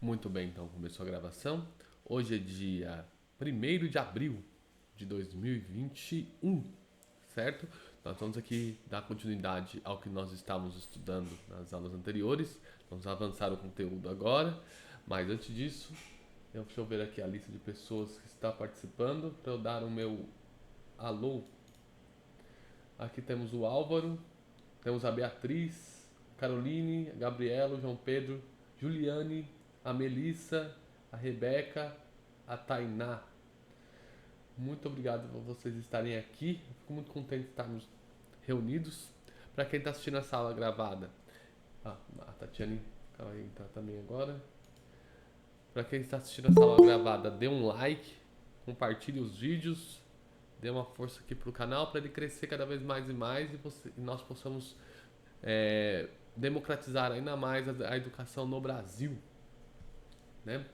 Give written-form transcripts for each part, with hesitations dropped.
Muito bem, então começou a gravação. Hoje é dia 1º de abril de 2021, certo? Nós vamos aqui dar continuidade ao que nós estávamos estudando nas aulas anteriores. Vamos avançar o conteúdo agora, mas antes disso, deixa eu ver aqui a lista de pessoas que está participando para eu dar o meu alô. Aqui temos o Álvaro, temos a Beatriz, Caroline, a Gabriela, o João Pedro, Juliane, a Melissa, a Rebeca, a Tainá. Muito obrigado por vocês estarem aqui. Fico muito contente de estarmos reunidos. Para quem está assistindo a sala gravada, a Tatiane vai entrar também agora. Para quem está assistindo a sala gravada, dê um like, compartilhe os vídeos, dê uma força aqui para o canal para ele crescer cada vez mais e mais e nós possamos democratizar ainda mais a educação no Brasil, né?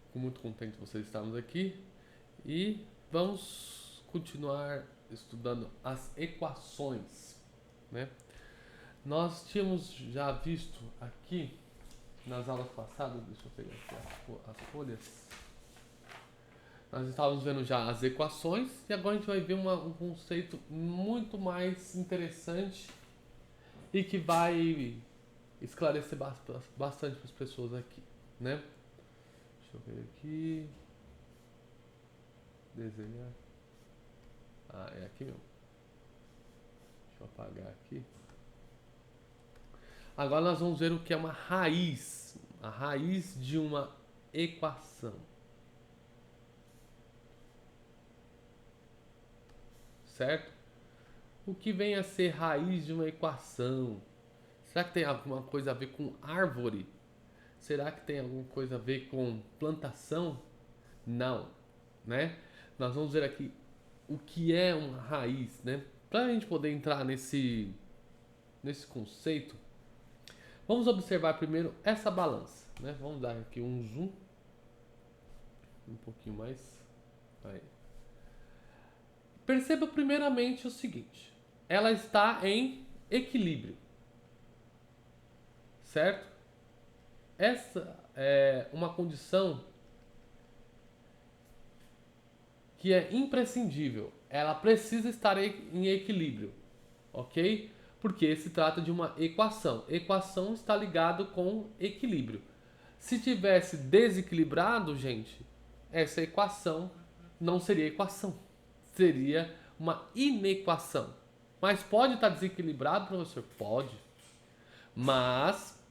Fico muito contente de vocês estarmos aqui e vamos continuar estudando as equações, né? Nós tínhamos já visto aqui nas aulas passadas, deixa eu pegar aqui as folhas. Nós estávamos vendo já as equações e agora a gente vai ver um conceito muito mais interessante e que vai esclarecer bastante para as pessoas aqui, né? Deixa eu ver aqui. Desenhar. É aqui mesmo. Deixa eu apagar aqui. Agora nós vamos ver o que é uma raiz. A raiz de uma equação. Certo? O que vem a ser raiz de uma equação? Será que tem alguma coisa a ver com árvore? Será que tem alguma coisa a ver com plantação? Não, né? Nós vamos ver aqui o que é uma raiz, né? Para a gente poder entrar nesse conceito, vamos observar primeiro essa balança, né? Vamos dar aqui um zoom, um pouquinho mais. Aí. Perceba primeiramente o seguinte: ela está em equilíbrio, certo? Essa é uma condição que é imprescindível. Ela precisa estar em equilíbrio, ok? Porque se trata de uma equação. Equação está ligado com equilíbrio. Se tivesse desequilibrado, gente, essa equação não seria equação. Seria uma inequação. Mas pode estar desequilibrado, professor? Pode. Mas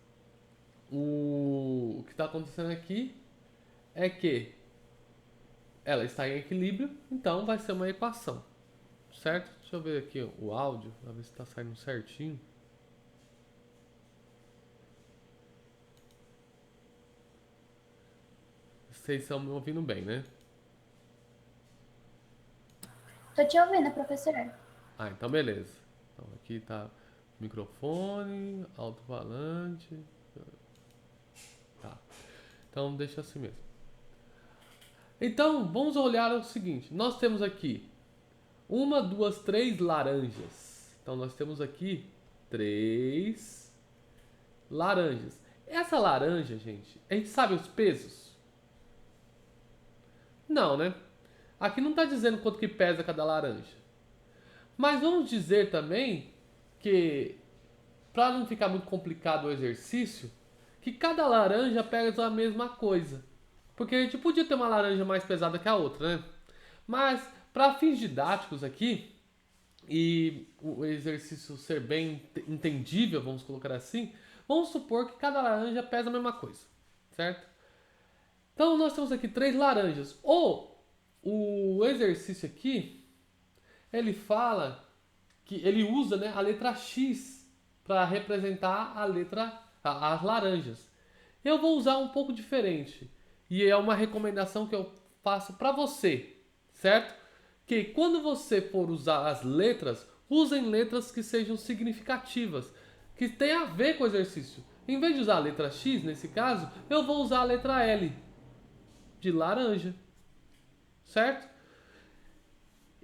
o que está acontecendo aqui é que ela está em equilíbrio, então vai ser uma equação, certo? Deixa eu ver aqui o áudio, para ver se está saindo certinho. Vocês estão me ouvindo bem, né? Tô te ouvindo, professor. Então beleza. Então aqui tá microfone, alto-falante. Tá. Então deixa assim mesmo. Então vamos olhar o seguinte: nós temos aqui 1, 2, 3 laranjas. Então nós temos aqui 3 laranjas. Essa laranja, gente, a gente sabe os pesos? Não, né? Aqui não está dizendo quanto que pesa cada laranja. Mas vamos dizer também que, para não ficar muito complicado o exercício, que cada laranja pesa a mesma coisa. Porque a gente podia ter uma laranja mais pesada que a outra, né? Mas, para fins didáticos aqui, e o exercício ser bem entendível, vamos colocar assim, vamos supor que cada laranja pesa a mesma coisa, certo? Então nós temos aqui 3 laranjas. Ou o exercício aqui, ele fala que ele usa, né, a letra X para representar as laranjas. Eu vou usar um pouco diferente. E é uma recomendação que eu faço para você, certo? Que quando você for usar as letras, usem letras que sejam significativas, que tenham a ver com o exercício. Em vez de usar a letra X, nesse caso, eu vou usar a letra L, de laranja, certo?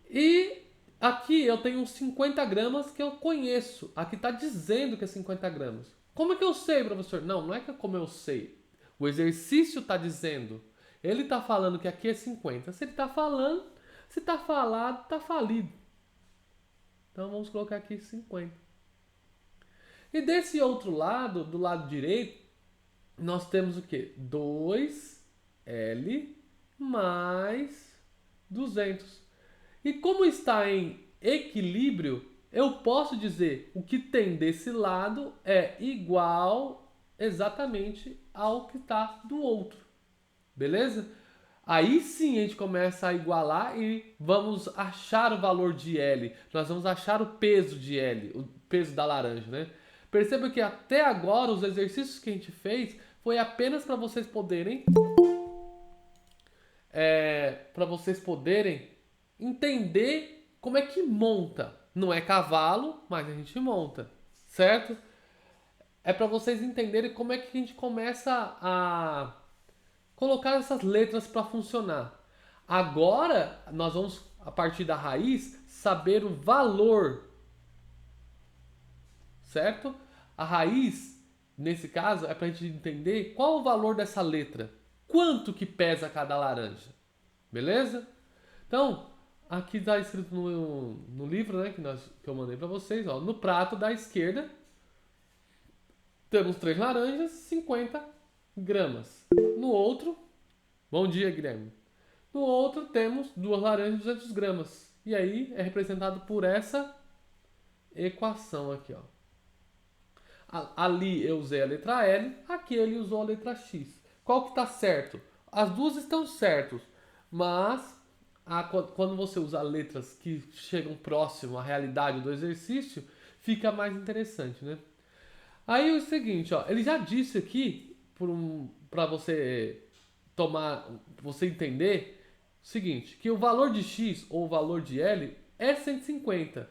E aqui eu tenho uns 50 gramas que eu conheço. Aqui está dizendo que é 50 gramas. Como é que eu sei, professor? Não é que como eu sei. O exercício está dizendo. Ele está falando que aqui é 50. Se ele está falando, se está falado, está falido. Então vamos colocar aqui 50. E desse outro lado, do lado direito, nós temos o quê? 2L mais 200. E como está em equilíbrio, eu posso dizer o que tem desse lado é igual exatamente ao que está do outro. Beleza? Aí sim a gente começa a igualar e vamos achar o valor de L. Nós vamos achar o peso de L, o peso da laranja, né? Perceba que até agora os exercícios que a gente fez foi apenas para vocês poderem entender como é que monta. Não é cavalo, mas a gente monta, certo? É para vocês entenderem como é que a gente começa a colocar essas letras para funcionar. Agora nós vamos, a partir da raiz, saber o valor, certo? A raiz, nesse caso, é para a gente entender qual o valor dessa letra, quanto que pesa cada laranja, beleza? Então, aqui está escrito no livro, né, que eu mandei para vocês, ó, no prato da esquerda temos 3 laranjas, 50 gramas. No outro, bom dia, Guilherme. No outro temos 2 laranjas, 200 gramas. E aí é representado por essa equação aqui, ó. Ali eu usei a letra L, aqui ele usou a letra X. Qual que está certo? As duas estão certas, mas quando você usa letras que chegam próximo à realidade do exercício, fica mais interessante, né? Aí é o seguinte, ó, ele já disse aqui, para você você entender o seguinte, que o valor de X ou o valor de L é 150.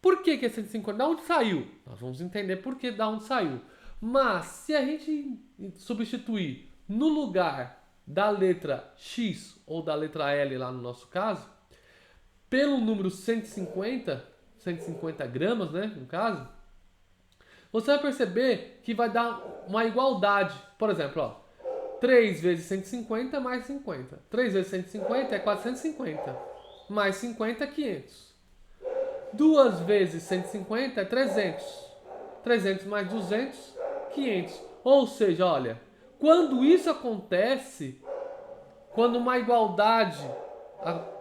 Por que é 150? Da onde saiu? Nós vamos entender por que da onde saiu. Mas se a gente substituir no lugar da letra X ou da letra L lá no nosso caso, pelo número 150 gramas, né, no caso, você vai perceber que vai dar uma igualdade. Por exemplo, ó, 3 vezes 150 mais 50. 3 vezes 150 é 450. Mais 50 é 500. 2 vezes 150 é 300. 300 mais 200, 500. Ou seja, olha, quando isso acontece, quando uma igualdade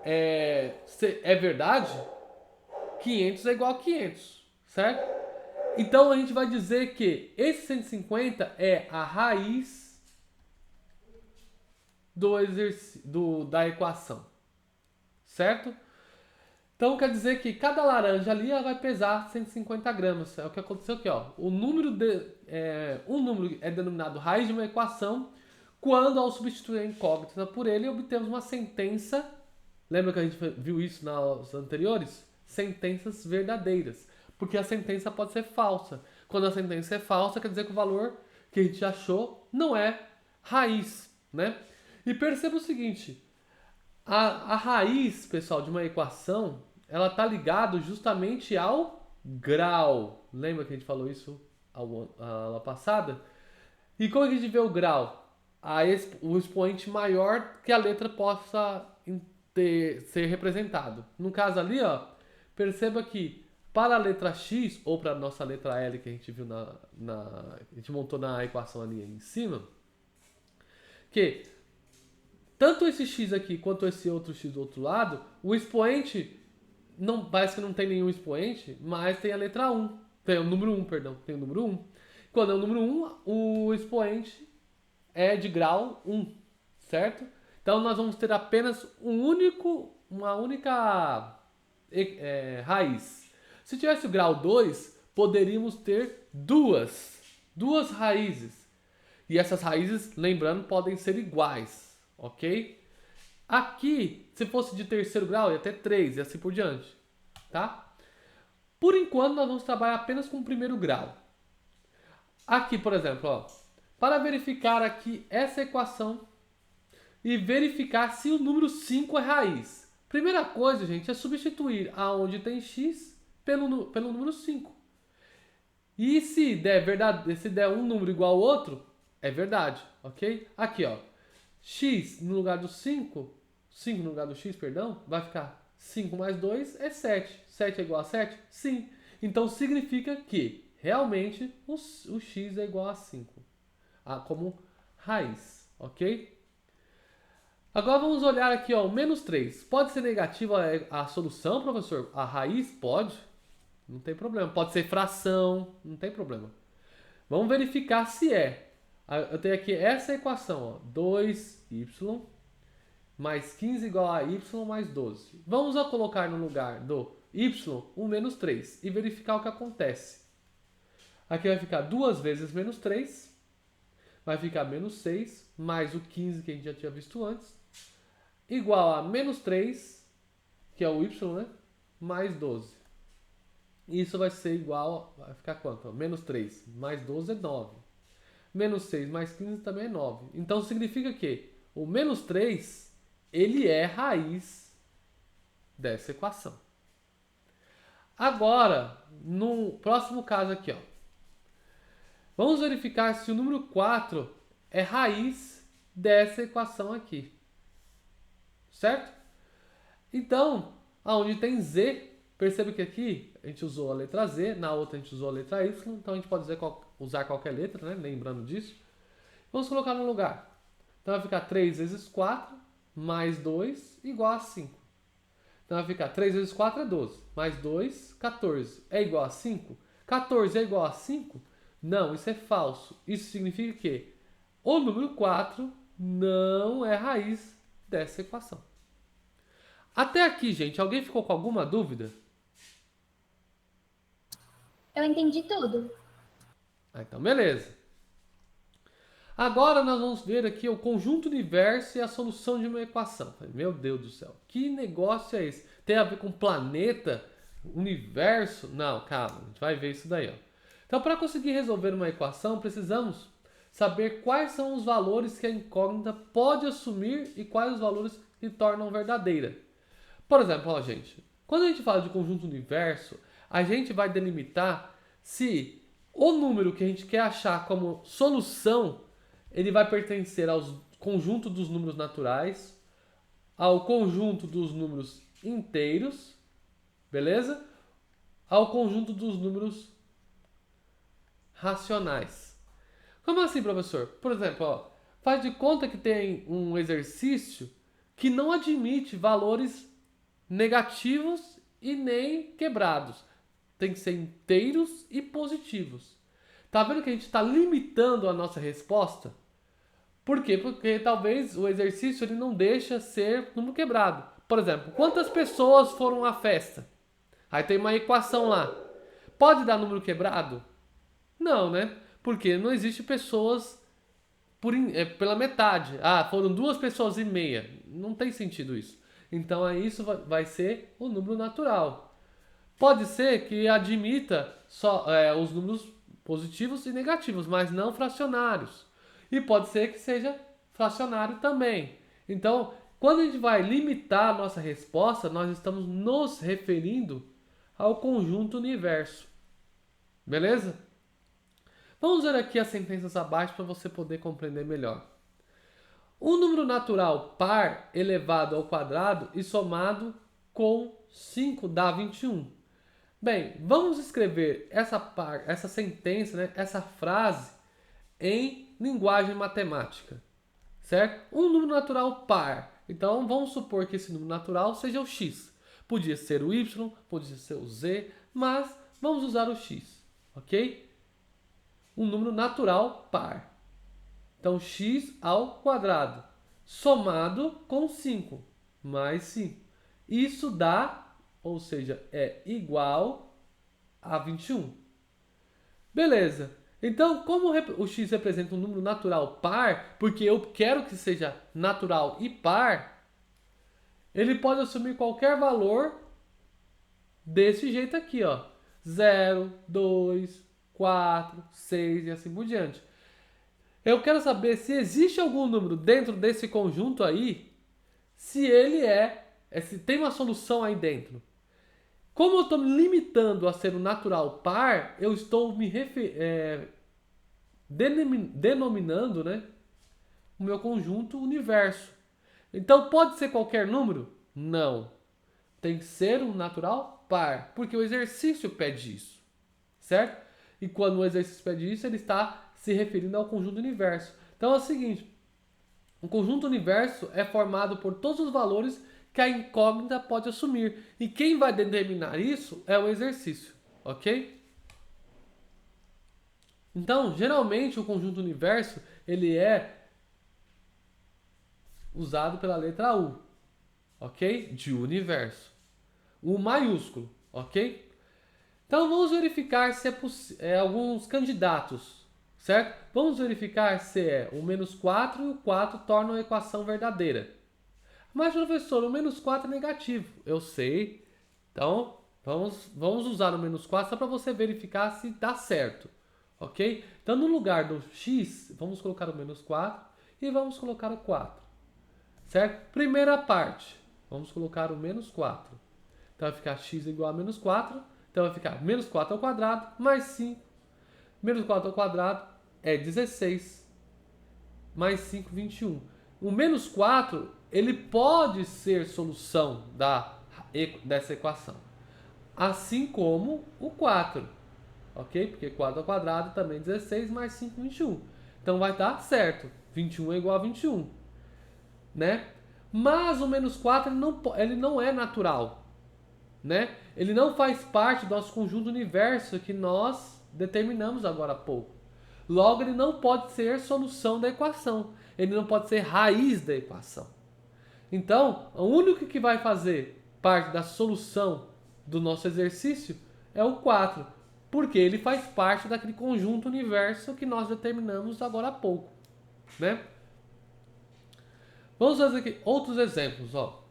é verdade, 500 é igual a 500, certo? Então a gente vai dizer que esse 150 é a raiz da equação, certo? Então quer dizer que cada laranja ali ela vai pesar 150 gramas. É o que aconteceu aqui, ó. Um número é denominado raiz de uma equação quando, ao substituir a incógnita por ele, obtemos uma sentença. Lembra que a gente viu isso nas aulas anteriores? Sentenças verdadeiras. Porque a sentença pode ser falsa. Quando a sentença é falsa, quer dizer que o valor que a gente achou não é raiz, né? E perceba o seguinte, a raiz, pessoal, de uma equação, ela está ligada justamente ao grau. Lembra que a gente falou isso a aula passada? E como é que a gente vê o grau? O expoente maior que a letra possa ser representado. No caso ali, ó, perceba que para a letra X, ou para a nossa letra L que a gente viu a gente montou na equação ali em cima, que tanto esse X aqui quanto esse outro X do outro lado, o expoente, parece que não tem nenhum expoente, mas tem a letra 1. Tem o número 1, perdão. Tem o número 1. Quando é o número 1, o expoente é de grau 1, certo? Então nós vamos ter apenas uma única raiz. Se tivesse o grau 2, poderíamos ter duas raízes. E essas raízes, lembrando, podem ser iguais, ok? Aqui, se fosse de terceiro grau, ia ter 3 e assim por diante, tá? Por enquanto, nós vamos trabalhar apenas com o primeiro grau. Aqui, por exemplo, ó, para verificar aqui essa equação e verificar se o número 5 é raiz. Primeira coisa, gente, é substituir aonde tem x pelo número 5. E se der um número igual ao outro, é verdade, ok? Aqui, ó, x no lugar do 5, 5 no lugar do x, perdão, vai ficar 5 mais 2 é 7. 7 é igual a 7? Sim. Então significa que realmente o x é igual a 5, como raiz, ok? Agora vamos olhar aqui, ó, o menos 3. Pode ser negativa a solução, professor? A raiz? Pode. Não tem problema. Pode ser fração, não tem problema. Vamos verificar se é. Eu tenho aqui essa equação, ó, 2y mais 15 igual a y mais 12. Vamos colocar no lugar do y o menos 3 e verificar o que acontece. Aqui vai ficar 2 vezes menos 3, vai ficar menos 6, mais o 15 que a gente já tinha visto antes, igual a menos 3, que é o y, né? Mais 12. Isso vai ser igual, vai ficar quanto? Menos 3 mais 12 é 9. Menos 6 mais 15 também é 9. Então significa que o menos 3, ele é raiz dessa equação. Agora, no próximo caso aqui, ó, vamos verificar se o número 4 é raiz dessa equação aqui. Certo? Então, aonde tem z, perceba que aqui a gente usou a letra z, na outra a gente usou a letra y, então a gente pode usar qualquer letra, né? Lembrando disso. Vamos colocar no lugar. Então vai ficar 3 vezes 4 mais 2 igual a 5. Então vai ficar 3 vezes 4 é 12, mais 2, 14. É igual a 5? 14 é igual a 5? Não, isso é falso. Isso significa que o número 4 não é raiz dessa equação. Até aqui, gente, alguém ficou com alguma dúvida? Eu entendi tudo. Então, beleza. Agora nós vamos ver aqui o conjunto universo e a solução de uma equação. Meu Deus do céu, que negócio é esse? Tem a ver com planeta, universo? Não, calma, a gente vai ver isso daí, ó. Então, para conseguir resolver uma equação, precisamos saber quais são os valores que a incógnita pode assumir e quais os valores que tornam verdadeira. Por exemplo, ó, gente, quando a gente fala de conjunto universo, a gente vai delimitar se o número que a gente quer achar como solução, ele vai pertencer ao conjunto dos números naturais, ao conjunto dos números inteiros, beleza? Ao conjunto dos números racionais. Como assim, professor? Por exemplo, ó, faz de conta que tem um exercício que não admite valores negativos e nem quebrados. Tem que ser inteiros e positivos. Tá vendo que a gente está limitando a nossa resposta? Por quê? Porque talvez o exercício ele não deixa ser número quebrado. Por exemplo, quantas pessoas foram à festa? Aí tem uma equação lá. Pode dar número quebrado? Não, né? Porque não existe pessoas pela metade. Ah, foram 2,5 pessoas. Não tem sentido isso. Então aí isso vai ser o número natural. Pode ser que admita só os números positivos e negativos, mas não fracionários. E pode ser que seja fracionário também. Então, quando a gente vai limitar a nossa resposta, nós estamos nos referindo ao conjunto universo. Beleza? Vamos ver aqui as sentenças abaixo para você poder compreender melhor. Um número natural par elevado ao quadrado e somado com 5 dá 21. Bem, vamos escrever essa sentença, né, essa frase em linguagem matemática, certo? Um número natural par. Então, vamos supor que esse número natural seja o x. Podia ser o y, podia ser o z, mas vamos usar o x, ok? Um número natural par. Então, x ao quadrado, somado com 5, mais 5. Isso dá, ou seja, é igual a 21. Beleza. Então, como o x representa um número natural par, porque eu quero que seja natural e par, ele pode assumir qualquer valor desse jeito aqui, ó. 0, 2, 4, 6 e assim por diante. Eu quero saber se existe algum número dentro desse conjunto aí, se ele se tem uma solução aí dentro. Como eu estou me limitando a ser um natural par, eu estou me denominando, né, o meu conjunto universo. Então pode ser qualquer número? Não. Tem que ser um natural par, porque o exercício pede isso, certo? E quando o exercício pede isso, ele está se referindo ao conjunto universo. Então é o seguinte, o conjunto universo é formado por todos os valores que a incógnita pode assumir. E quem vai determinar isso é o exercício, ok? Então, geralmente o conjunto universo ele é usado pela letra U, ok? De universo. U maiúsculo, ok? Então vamos verificar se alguns candidatos, certo? Vamos verificar se é o menos 4 e o 4 tornam a equação verdadeira. Mas, professor, o menos 4 é negativo. Eu sei. Então, vamos usar o menos 4 só para você verificar se dá certo. Ok? Então, no lugar do x, vamos colocar o menos 4 e vamos colocar o 4. Certo? Primeira parte. Vamos colocar o menos 4. Então, vai ficar x igual a menos 4. Então, vai ficar menos 4 ao quadrado mais 5. Menos 4 ao quadrado é 16. Mais 5, 21. O menos 4, ele pode ser solução dessa equação. Assim como o 4. Ok? Porque 4 ao quadrado também é 16 mais 5, 21. Então vai dar certo. 21 é igual a 21. Né? Mas o menos 4 ele não é natural. Né? Ele não faz parte do nosso conjunto universo que nós determinamos agora há pouco. Logo, ele não pode ser solução da equação. Ele não pode ser raiz da equação. Então, o único que vai fazer parte da solução do nosso exercício é o 4. Porque ele faz parte daquele conjunto universo que nós determinamos agora há pouco. Né? Vamos fazer aqui outros exemplos. Ó.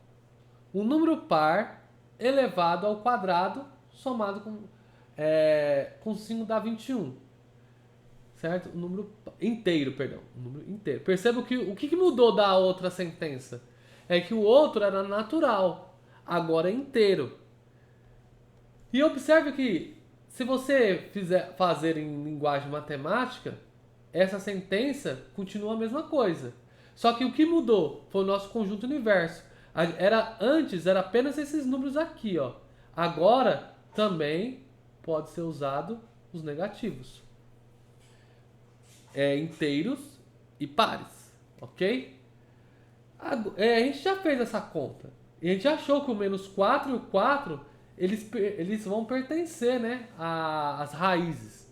Um número par elevado ao quadrado somado com 5 dá 21. Certo? Um número inteiro, perdão. Um número inteiro. Perceba que o que mudou da outra sentença? É que o outro era natural, agora é inteiro. E observe que, se você fazer em linguagem matemática, essa sentença continua a mesma coisa. Só que o que mudou foi o nosso conjunto universo. Antes era apenas esses números aqui, ó. Agora também pode ser usado os negativos. Inteiros e pares, ok? A gente já fez essa conta. E a gente achou que o menos 4 e o 4, eles vão pertencer, né, às raízes.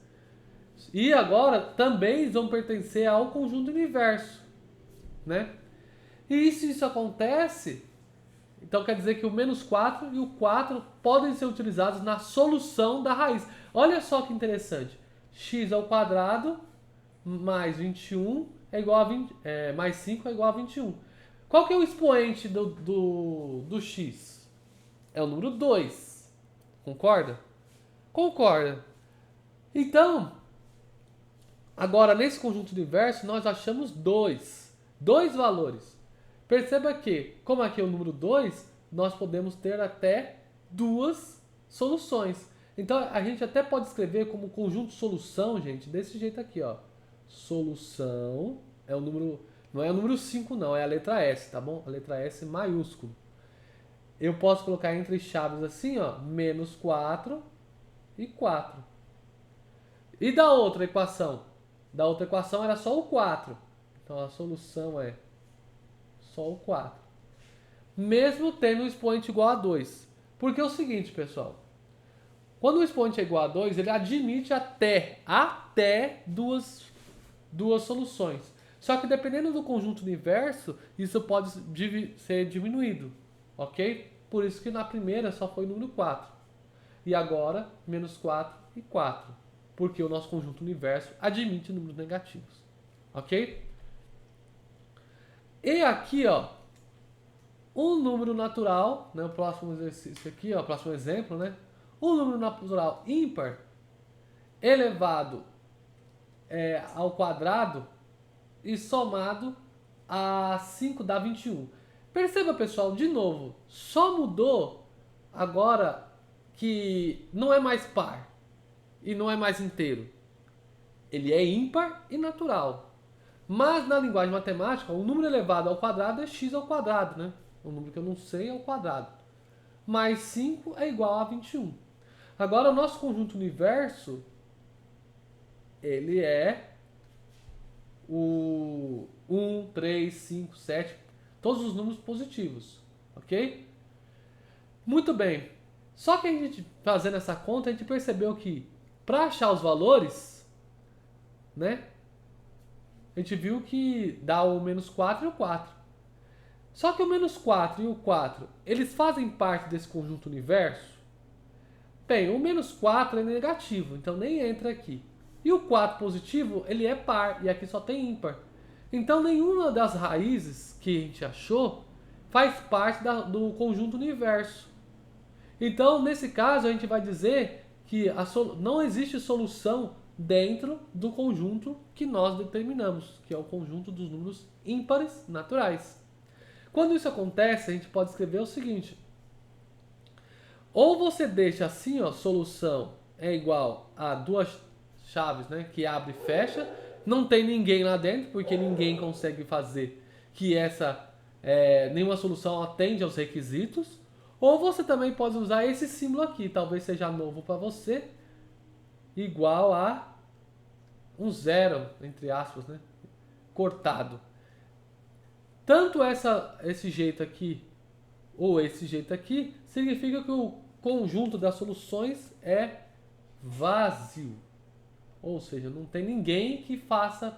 E agora também eles vão pertencer ao conjunto universo, né? E se isso acontece, então quer dizer que o menos 4 e o 4 podem ser utilizados na solução da raiz. Olha só que interessante. X ao quadrado mais 21 é igual a 20, mais 5 é igual a 21. Qual que é o expoente do x? É o número 2. Concorda? Concorda. Então, agora nesse conjunto universo nós achamos dois valores. Perceba que, como aqui é o número 2, nós podemos ter até duas soluções. Então a gente até pode escrever como conjunto solução, gente, desse jeito aqui, ó. Solução é o número, não é o número 5 não, é a letra S, tá bom? A letra S maiúsculo. Eu posso colocar entre chaves assim, ó, menos 4 e 4. E da outra equação? Da outra equação era só o 4. Então a solução é só o 4. Mesmo tendo um expoente igual a 2. Porque é o seguinte, pessoal. Quando o expoente é igual a 2, ele admite até duas soluções. Só que dependendo do conjunto universo, isso pode ser diminuído, ok? Por isso que na primeira só foi o número 4. E agora, menos 4 e 4. Porque o nosso conjunto universo admite números negativos, ok? E aqui, ó, um número natural, né, o próximo exercício aqui, ó, o próximo exemplo, né? Um número natural ímpar elevado ao quadrado e somado a 5 dá 21. Perceba, pessoal, de novo, só mudou agora que não é mais par e não é mais inteiro. ele é ímpar e natural. Mas na linguagem matemática, o número elevado ao quadrado é x ao quadrado, né? O número que eu não sei é o quadrado. Mais 5 é igual a 21. Agora, o nosso conjunto universo, ele é o 1, 3, 5, 7, todos os números positivos, ok? Muito bem. Só que a gente, fazendo essa conta, a gente percebeu que para achar os valores, né? A gente viu que dá o menos 4 e o 4. Só que o menos 4 e o 4, eles fazem parte desse conjunto universo? Bem, o menos 4 é negativo, então nem entra aqui. E o 4 positivo, ele é par, e aqui só tem ímpar. Então nenhuma das raízes que a gente achou faz parte do conjunto universo. Então, nesse caso, a gente vai dizer que não existe solução dentro do conjunto que nós determinamos, que é o conjunto dos números ímpares naturais. Quando isso acontece, a gente pode escrever o seguinte: ou você deixa assim, ó, solução é igual a duas chaves, né, que abre e fecha, não tem ninguém lá dentro, porque ninguém consegue fazer que nenhuma solução atende aos requisitos. Ou você também pode usar esse símbolo aqui, talvez seja novo para você, igual a um zero, entre aspas, né, cortado. Tanto esse jeito aqui ou esse jeito aqui significa que o conjunto das soluções é vazio. Ou seja, não tem ninguém que faça,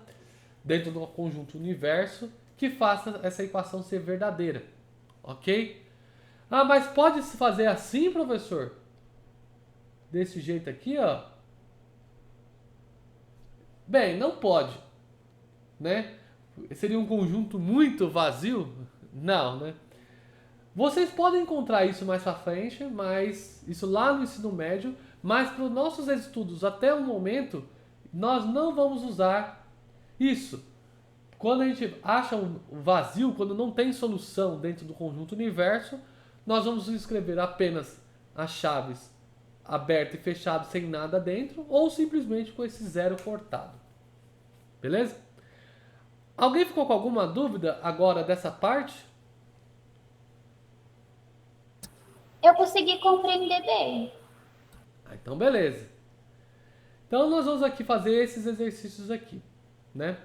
dentro do conjunto universo, que faça essa equação ser verdadeira. Ok? Ah, mas pode se fazer assim, professor? Desse jeito aqui, ó. Bem, não pode, né? Seria um conjunto muito vazio? Não, né? Vocês podem encontrar isso mais pra frente, mas isso lá no ensino médio, mas para os nossos estudos até o momento, nós não vamos usar isso. Quando a gente acha um vazio, quando não tem solução dentro do conjunto universo, nós vamos escrever apenas as chaves aberto e fechado sem nada dentro, ou simplesmente com esse zero cortado. Beleza? Alguém ficou com alguma dúvida agora dessa parte? Eu consegui compreender bem. Então beleza. Então nós vamos aqui fazer esses exercícios aqui, né?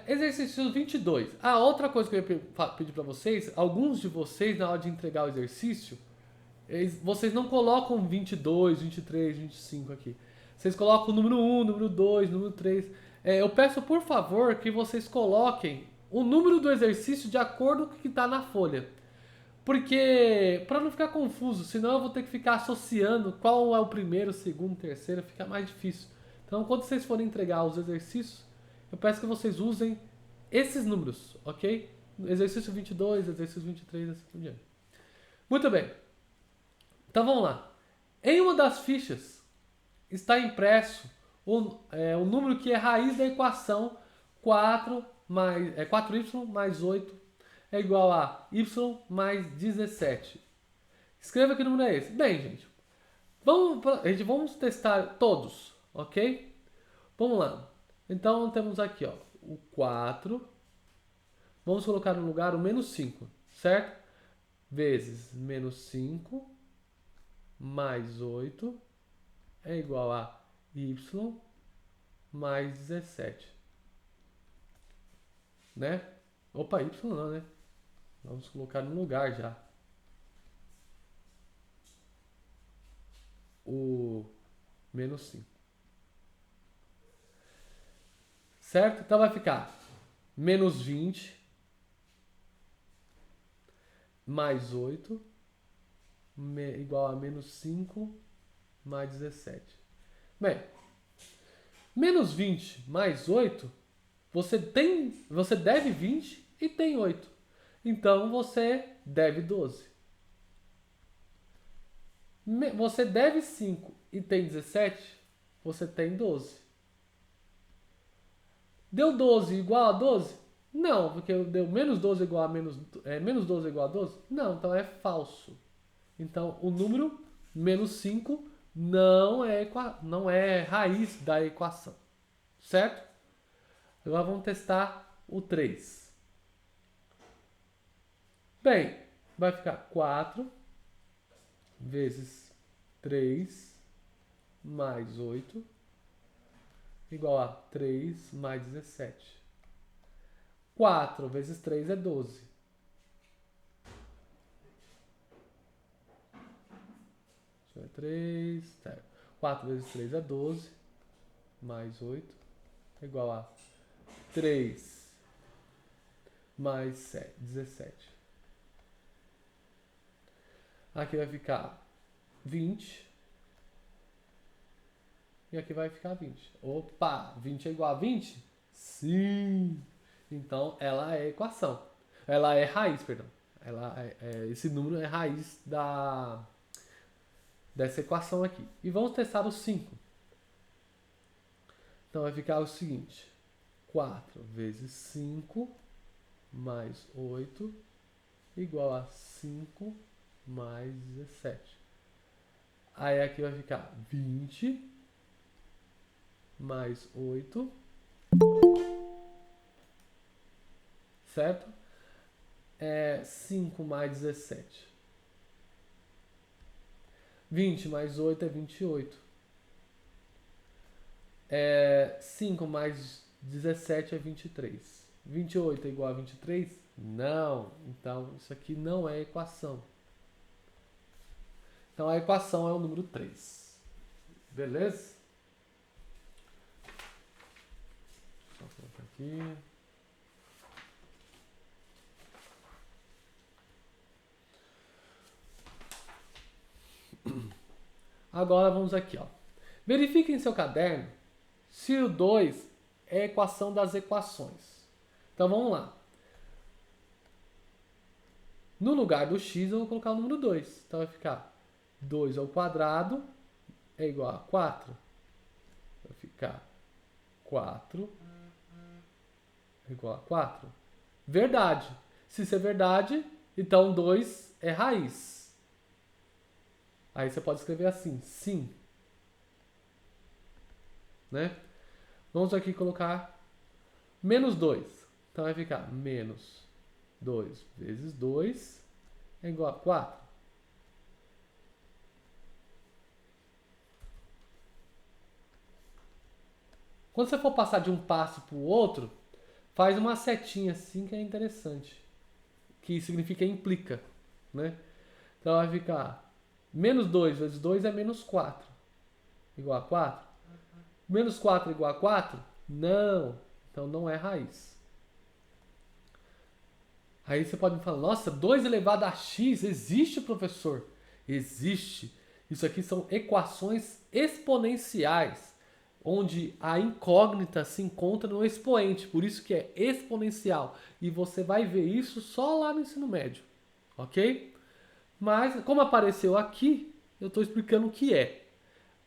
Exercício 22. Outra coisa que eu ia pedir para vocês, alguns de vocês na hora de entregar o exercício, vocês não colocam 22, 23, 25 aqui. Vocês colocam o número 1, número 2, número 3. Eu peço por favor que vocês coloquem o número do exercício de acordo com o que está na folha. Porque, para não ficar confuso, senão eu vou ter que ficar associando qual é o primeiro, segundo, terceiro, fica mais difícil. Então, quando vocês forem entregar os exercícios, eu peço que vocês usem esses números, ok? Exercício 22, exercício 23, assim por diante. Muito bem. Então, vamos lá. Em uma das fichas está impresso o número que é raiz da equação 4y mais 8 é igual a y mais 17. Escreva que número é esse. Bem, gente, vamos testar todos, ok? Vamos lá. Então, temos aqui, ó, o 4. Vamos colocar no lugar o menos 5, certo? Vezes menos 5 mais 8 é igual a y mais 17. Né? Opa, y não, né? Vamos colocar no lugar já. O menos 5. Certo? Então vai ficar menos 20 mais 8 igual a menos 5 mais 17. Bem, menos 20 mais 8, você deve 20 e tem 8. Então você deve 12. Você deve 5 e tem 17, você tem 12. Deu 12 igual a 12? Não, porque deu menos 12 igual a menos 12 igual a 12? Não, então é falso. Então o número menos 5 não é raiz da equação, certo? Agora vamos testar o 3. Bem, vai ficar 4 vezes 3 mais 8 igual a 3 mais 17. 4 vezes 3 é 12. Deixa eu ver, 3, certo. 4 vezes 3 é 12, mais 8 é igual a 3 mais 7, 17. Aqui vai ficar 20. E aqui vai ficar 20. Opa, 20 é igual a 20? Sim! Então, ela é equação. Ela é raiz, perdão. Esse número é raiz dessa equação aqui. E vamos testar o 5. Então, vai ficar o seguinte. 4 vezes 5 mais 8 igual a 5 mais 17. Aí aqui vai ficar 20 mais 8, certo? 5 mais 17. 20 mais 8 é 28. 5 mais 17 é 23. 28 é igual a 23? Não. Então, isso aqui não é equação. Então, a equação é o número 3. Beleza? Só colocar aqui. Agora vamos aqui, ó. Verifique em seu caderno se o 2 é a equação das equações. Então vamos lá. No lugar do x eu vou colocar o número 2. Então vai ficar 2 ao quadrado é igual a 4. Vai ficar 4 é igual a 4. Verdade. Se isso é verdade, então 2 é raiz. Aí você pode escrever assim, sim. Né? Vamos aqui colocar menos 2. Então vai ficar menos 2 vezes 2 é igual a 4. Quando você for passar de um passo para o outro, faz uma setinha assim que é interessante. Que significa implica. Né? Então vai ficar menos 2 vezes 2 é menos 4. Igual a 4. Menos 4 igual a 4? Não. Então não é raiz. Aí você pode me falar, nossa, 2 elevado a x existe, professor? Existe. Isso aqui são equações exponenciais, onde a incógnita se encontra no expoente, por isso que é exponencial. E você vai ver isso só lá no ensino médio, ok? Mas, como apareceu aqui, eu estou explicando o que é.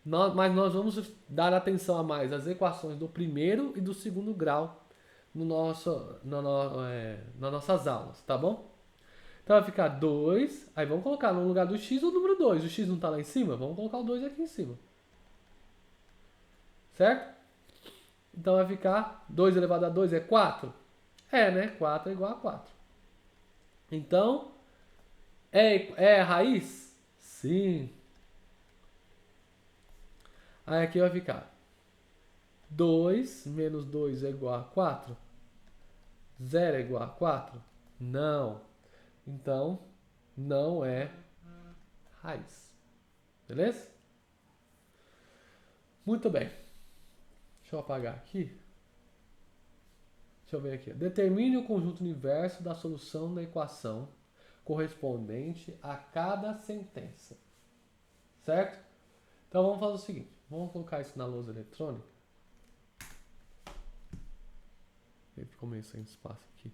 Mas nós vamos dar atenção a mais às equações do primeiro e do segundo grau nas nossas aulas, tá bom? Então vai ficar 2, aí vamos colocar no lugar do x o número 2. O x não está lá em cima? Vamos colocar o 2 aqui em cima. Certo? Então vai ficar 2 elevado a 2 é 4? É, né? 4 é igual a 4. Então, é a raiz? Sim. Aí aqui vai ficar 2 menos 2 é igual a 4? 0 é igual a 4? Não. Então, não é raiz. Beleza? Muito bem. Deixa eu apagar aqui. Deixa eu ver aqui. Determine o conjunto inverso da solução da equação correspondente a cada sentença. Certo? Então vamos fazer o seguinte. Vamos colocar isso na lousa eletrônica. Ele ficou meio sem espaço aqui.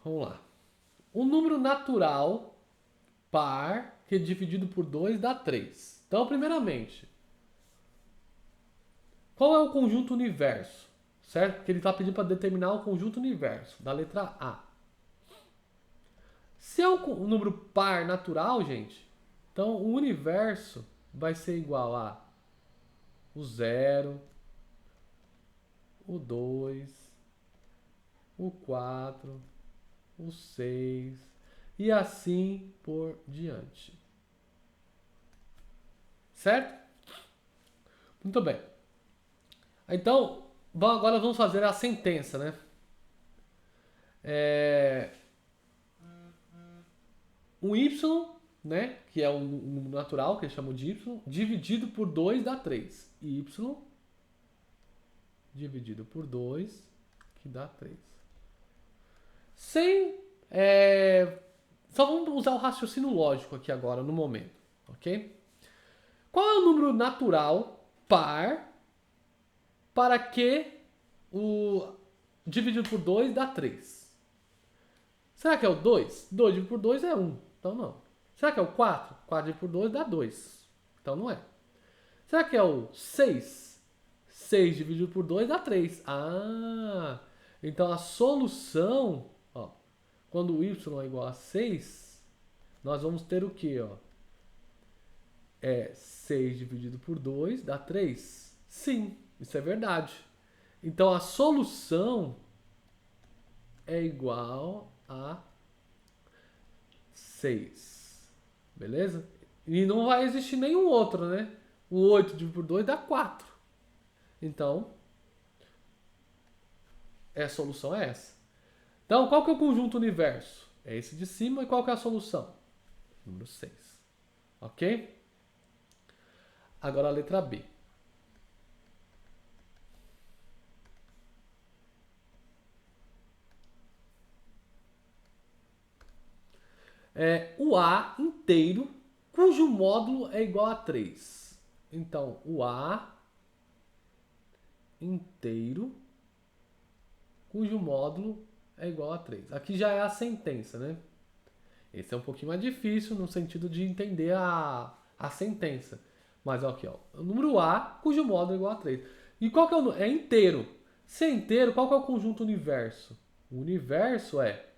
Vamos lá. O número natural par que dividido por 2 dá 3. Então, primeiramente, qual é o conjunto universo? Certo? Porque ele está pedindo para determinar o conjunto universo, da letra A. Se é um número par natural, gente, então o universo vai ser igual a o 0, o 2, o 4, o 6 e assim por diante. Certo? Muito bem. Então, agora vamos fazer a sentença, né? O y, né, que é um número natural, que eles chamam de y, dividido por 2 dá 3. Y dividido por 2, que dá 3. Sem... só vamos usar o raciocínio lógico aqui agora, no momento. Ok? Qual é o número natural par para que o dividido por 2 dá 3? Será que é o 2? 2 dividido por 2 é 1. Então não. Será que é o 4? 4 dividido por 2 dá 2. Então não é. Será que é o 6? 6 dividido por 2 dá 3. Ah! Então a solução, ó, quando o y é igual a 6, nós vamos ter o quê? Ó? 6 dividido por 2 dá 3? Sim, isso é verdade. Então a solução é igual a 6. Beleza? E não vai existir nenhum outro, né? O 8 dividido por 2 dá 4. Então, a solução é essa. Então, qual que é o conjunto universo? É esse de cima. E qual que é a solução? Número 6. Ok? Agora a letra B. O A inteiro, cujo módulo é igual a 3. Então, o A inteiro, cujo módulo é igual a 3. Aqui já é a sentença, né? Esse é um pouquinho mais difícil no sentido de entender a sentença. Mas aqui, ó, o número A, cujo módulo é igual a 3. E qual que é o número? É inteiro. Se é inteiro, qual que é o conjunto universo? O universo é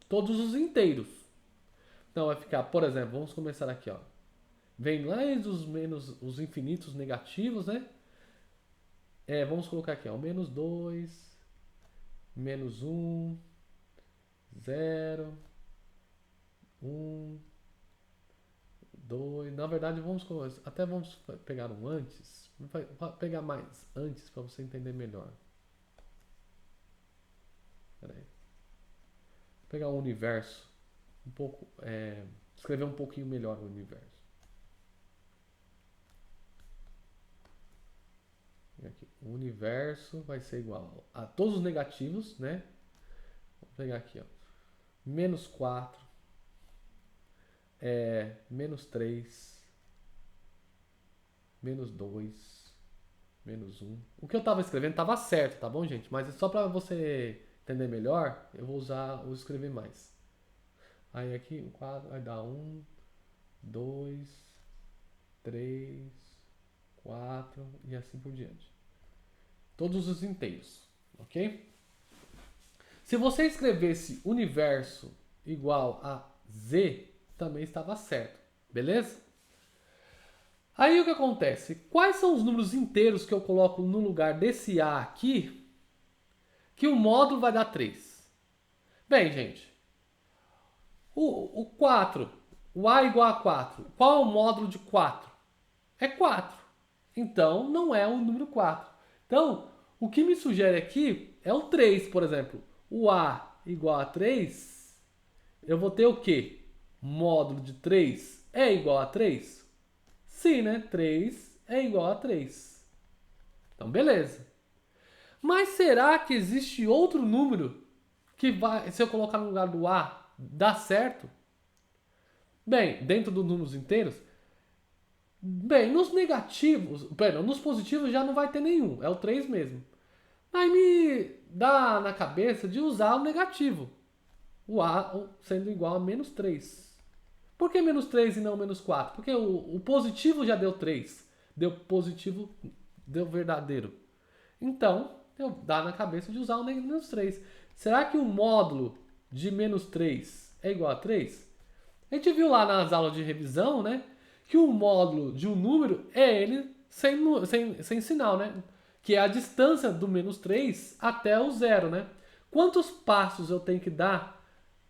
todos os inteiros. Então vai ficar, por exemplo, vamos começar aqui, ó. Vem lá os infinitos negativos, né? Vamos colocar aqui, ó, menos 2, menos 1, 0, 1, 2. Na verdade, vamos pegar um antes. Vou pegar mais antes para você entender melhor. Pera aí. Vou pegar o universo um pouco, escrever um pouquinho melhor o universo. Aqui. O universo vai ser igual a todos os negativos, né? Vou pegar aqui, ó. Menos 4, menos 3, menos 2, menos 1. O que eu estava escrevendo estava certo, tá bom, gente? Mas só para você entender melhor, eu vou escrever mais. Aí aqui, o 4 vai dar 1, 2, 3, 4 e assim por diante. Todos os inteiros, ok? Se você escrevesse universo igual a Z, também estava certo, beleza? Aí o que acontece? Quais são os números inteiros que eu coloco no lugar desse A aqui, que o módulo vai dar 3? Bem, gente, o 4, o A igual a 4, qual é o módulo de 4? É 4. Então, não é o número 4. Então, o que me sugere aqui é o 3, por exemplo. O A igual a 3, eu vou ter o quê? Módulo de 3 é igual a 3? Sim, né? 3 é igual a 3. Então, beleza. Mas será que existe outro número que vai, se eu colocar no lugar do A, dá certo? Bem, dentro dos números inteiros, bem, nos negativos, perdão, nos positivos já não vai ter nenhum, é o 3 mesmo. Aí me dá na cabeça de usar o negativo. o A sendo igual a menos 3. Por que menos 3 e não menos 4? Porque o positivo já deu 3. Deu positivo, deu verdadeiro. Então, dá na cabeça de usar o menos 3. Será que o módulo de menos 3 é igual a 3? A gente viu lá nas aulas de revisão, né? Que o módulo de um número é ele sem sinal, né? Que é a distância do menos 3 até o zero, né? Quantos passos eu tenho que dar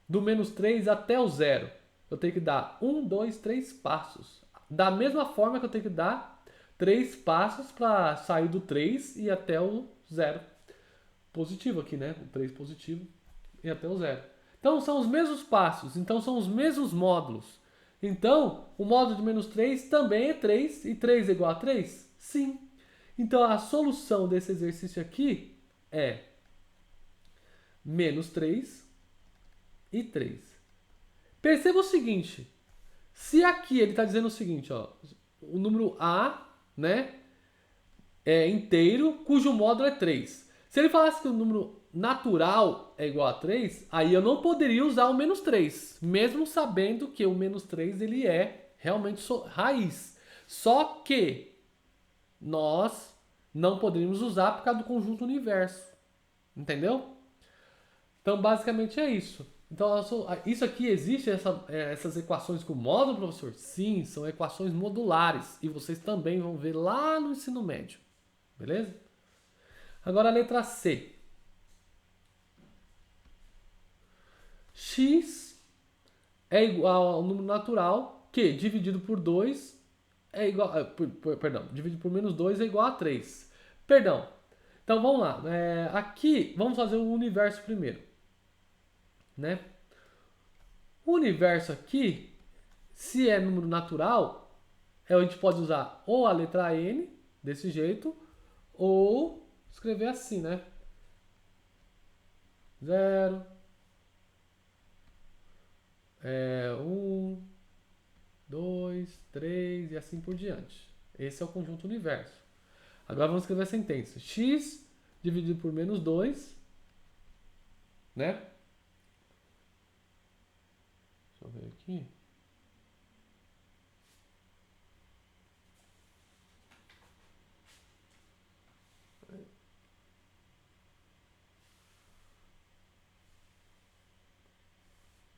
do menos 3 até o zero? Eu tenho que dar 1, 2, 3 passos. Da mesma forma que eu tenho que dar 3 passos para sair do 3 e até o zero. Positivo aqui, né? O 3 positivo e até o zero. Então são os mesmos passos, então são os mesmos módulos. Então, o módulo de menos 3 também é 3, e 3 é igual a 3? Sim. Então a solução desse exercício aqui é menos 3 e 3. Perceba o seguinte, se aqui ele está dizendo o seguinte, ó, o número A, né, é inteiro, cujo módulo é 3. Se ele falasse que o número natural é igual a 3, aí eu não poderia usar o menos 3, mesmo sabendo que o menos 3 ele é realmente raiz. Só que nós não poderíamos usar por causa do conjunto universo. Entendeu? Então, basicamente é isso. Então, isso aqui existe, essas equações com módulo, professor? Sim, são equações modulares. E vocês também vão ver lá no ensino médio. Beleza? Agora a letra C. X é igual ao número natural que, dividido por 2, é igual... perdão, dividido por menos 2 é igual a 3. Perdão. Então, vamos lá. Aqui, vamos fazer o universo primeiro. Né? O universo aqui, se é número natural, a gente pode usar ou a letra N, desse jeito, ou escrever assim, né? 0, 1, 2, 3 e assim por diante. Esse é o conjunto universo. Agora vamos escrever a sentença. X dividido por menos 2, né? Deixa eu ver aqui.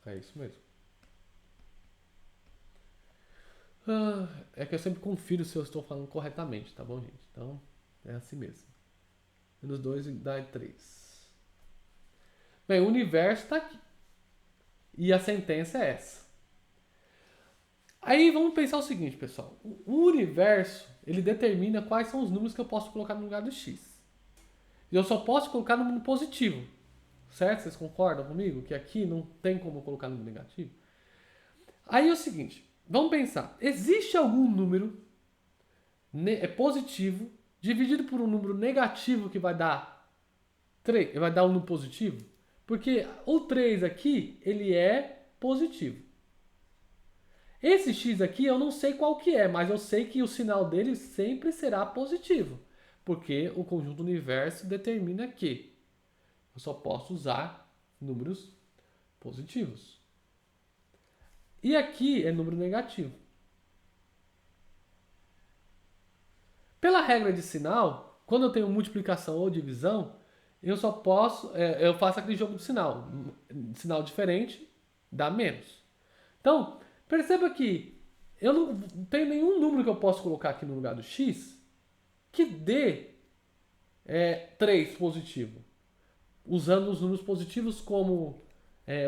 É isso mesmo. É que eu sempre confiro se eu estou falando corretamente, tá bom, gente? Então, é assim mesmo. Menos 2 dá 3. Bem, o universo está aqui. E a sentença é essa. Aí vamos pensar o seguinte, pessoal. O universo, ele determina quais são os números que eu posso colocar no lugar do x. E eu só posso colocar número positivo. Certo? Vocês concordam comigo? Que aqui não tem como colocar número negativo? Aí é o seguinte. Vamos pensar. Existe algum número positivo dividido por um número negativo que vai dar 3, vai dar um número positivo? Porque o 3 aqui, ele é positivo. Esse x aqui eu não sei qual que é, mas eu sei que o sinal dele sempre será positivo. Porque o conjunto universo determina que eu só posso usar números positivos. E aqui é número negativo. Pela regra de sinal, quando eu tenho multiplicação ou divisão, eu só posso, eu faço aquele jogo de sinal. Sinal diferente dá menos. Então, perceba que eu não tenho nenhum número que eu posso colocar aqui no lugar do x que dê 3 positivo, usando os números positivos como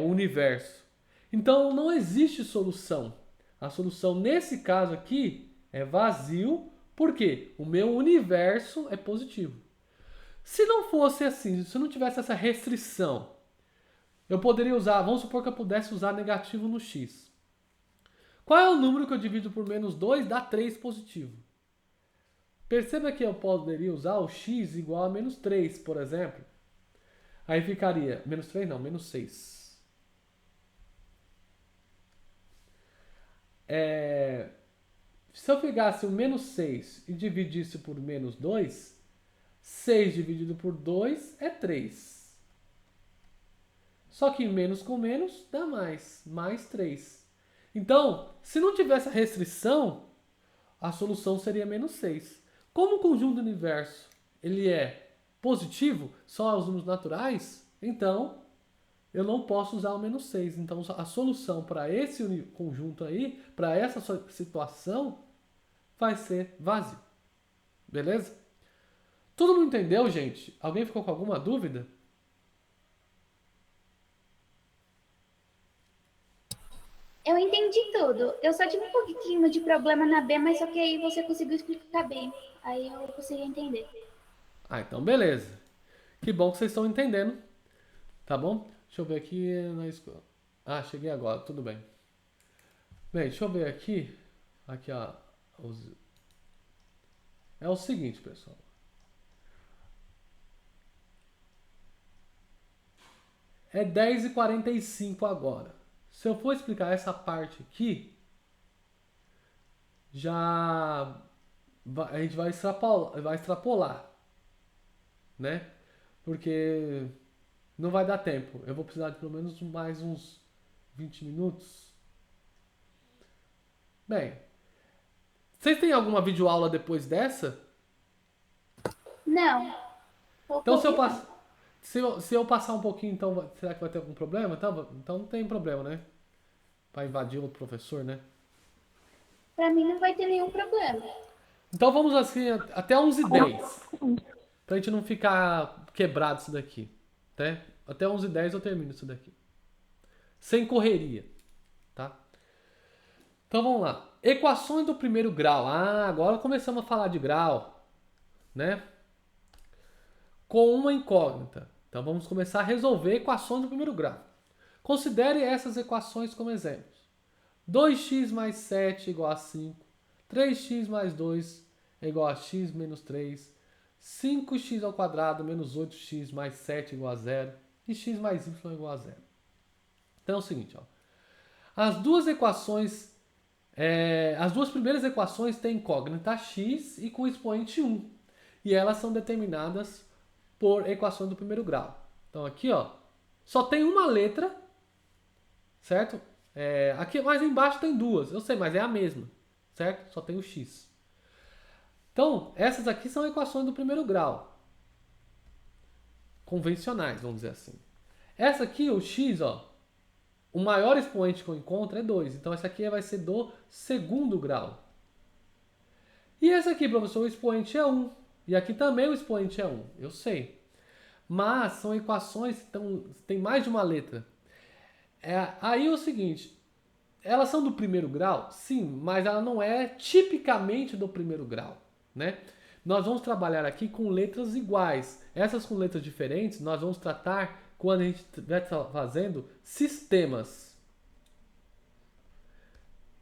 universo. Então, não existe solução. A solução nesse caso aqui é vazio, porque o meu universo é positivo. Se não fosse assim, se não tivesse essa restrição, eu poderia usar, vamos supor que eu pudesse usar negativo no x. Qual é o número que eu divido por menos 2 dá 3 positivo? Perceba que eu poderia usar o x igual a menos 3, por exemplo. Aí ficaria, menos 3 não, menos 6. Se eu pegasse o menos 6 e dividisse por menos 2, 6 dividido por 2 é 3. Só que menos com menos dá mais 3. Então, se não tivesse a restrição, a solução seria menos 6. Como o conjunto universo ele é positivo, só os números naturais, então eu não posso usar o menos 6. Então a solução para esse conjunto aí, para essa situação, vai ser vazio. Beleza? Todo mundo entendeu, gente? Alguém ficou com alguma dúvida? Eu entendi tudo. Eu só tive um pouquinho de problema na B, mas só que aí você conseguiu explicar bem. Aí eu consegui entender. Ah, então beleza. Que bom que vocês estão entendendo. Tá bom? Deixa eu ver aqui na escola. Ah, cheguei agora, tudo bem. Bem, deixa eu ver aqui. Aqui, ó. É o seguinte, pessoal. É 10h45 agora. Se eu for explicar essa parte aqui, a gente vai extrapolar, né? Porque não vai dar tempo. Eu vou precisar de pelo menos mais uns 20 minutos. Bem, vocês têm alguma videoaula depois dessa? Não. Então Pouco não. se eu passar um pouquinho, então será que vai ter algum problema? Então não tem problema, né? Para invadir o professor, né? Pra mim não vai ter nenhum problema. Então vamos assim até 11h10. Pra gente não ficar quebrado isso daqui. Né? Até 11h10 eu termino isso daqui. Sem correria. Tá? Então vamos lá. Equações do primeiro grau. Ah, agora começamos a falar de grau. Né? Com uma incógnita. Então vamos começar a resolver equações do primeiro grau. Considere essas equações como exemplos. 2x mais 7 igual a 5. 3x mais 2 é igual a x menos 3. 5x ao quadrado menos 8x mais 7 igual a 0. E x mais y igual a 0. Então é o seguinte, ó. As duas primeiras equações têm incógnita x e com expoente 1. E elas são determinadas por equações do primeiro grau. Então aqui, ó, só tem uma letra, certo? Aqui mais embaixo tem duas, eu sei, mas é a mesma, certo? Só tem o x. Então, essas aqui são equações do primeiro grau. Convencionais, vamos dizer assim. Essa aqui, o x, ó, o maior expoente que eu encontro é 2. Então, essa aqui vai ser do segundo grau. E essa aqui, professor, o expoente é 1. E aqui também o expoente é 1, eu sei. Mas são equações que tem mais de uma letra. Aí é o seguinte, elas são do primeiro grau? Sim, mas ela não é tipicamente do primeiro grau, né? Nós vamos trabalhar aqui com letras iguais. Essas com letras diferentes, nós vamos tratar quando a gente estiver fazendo sistemas.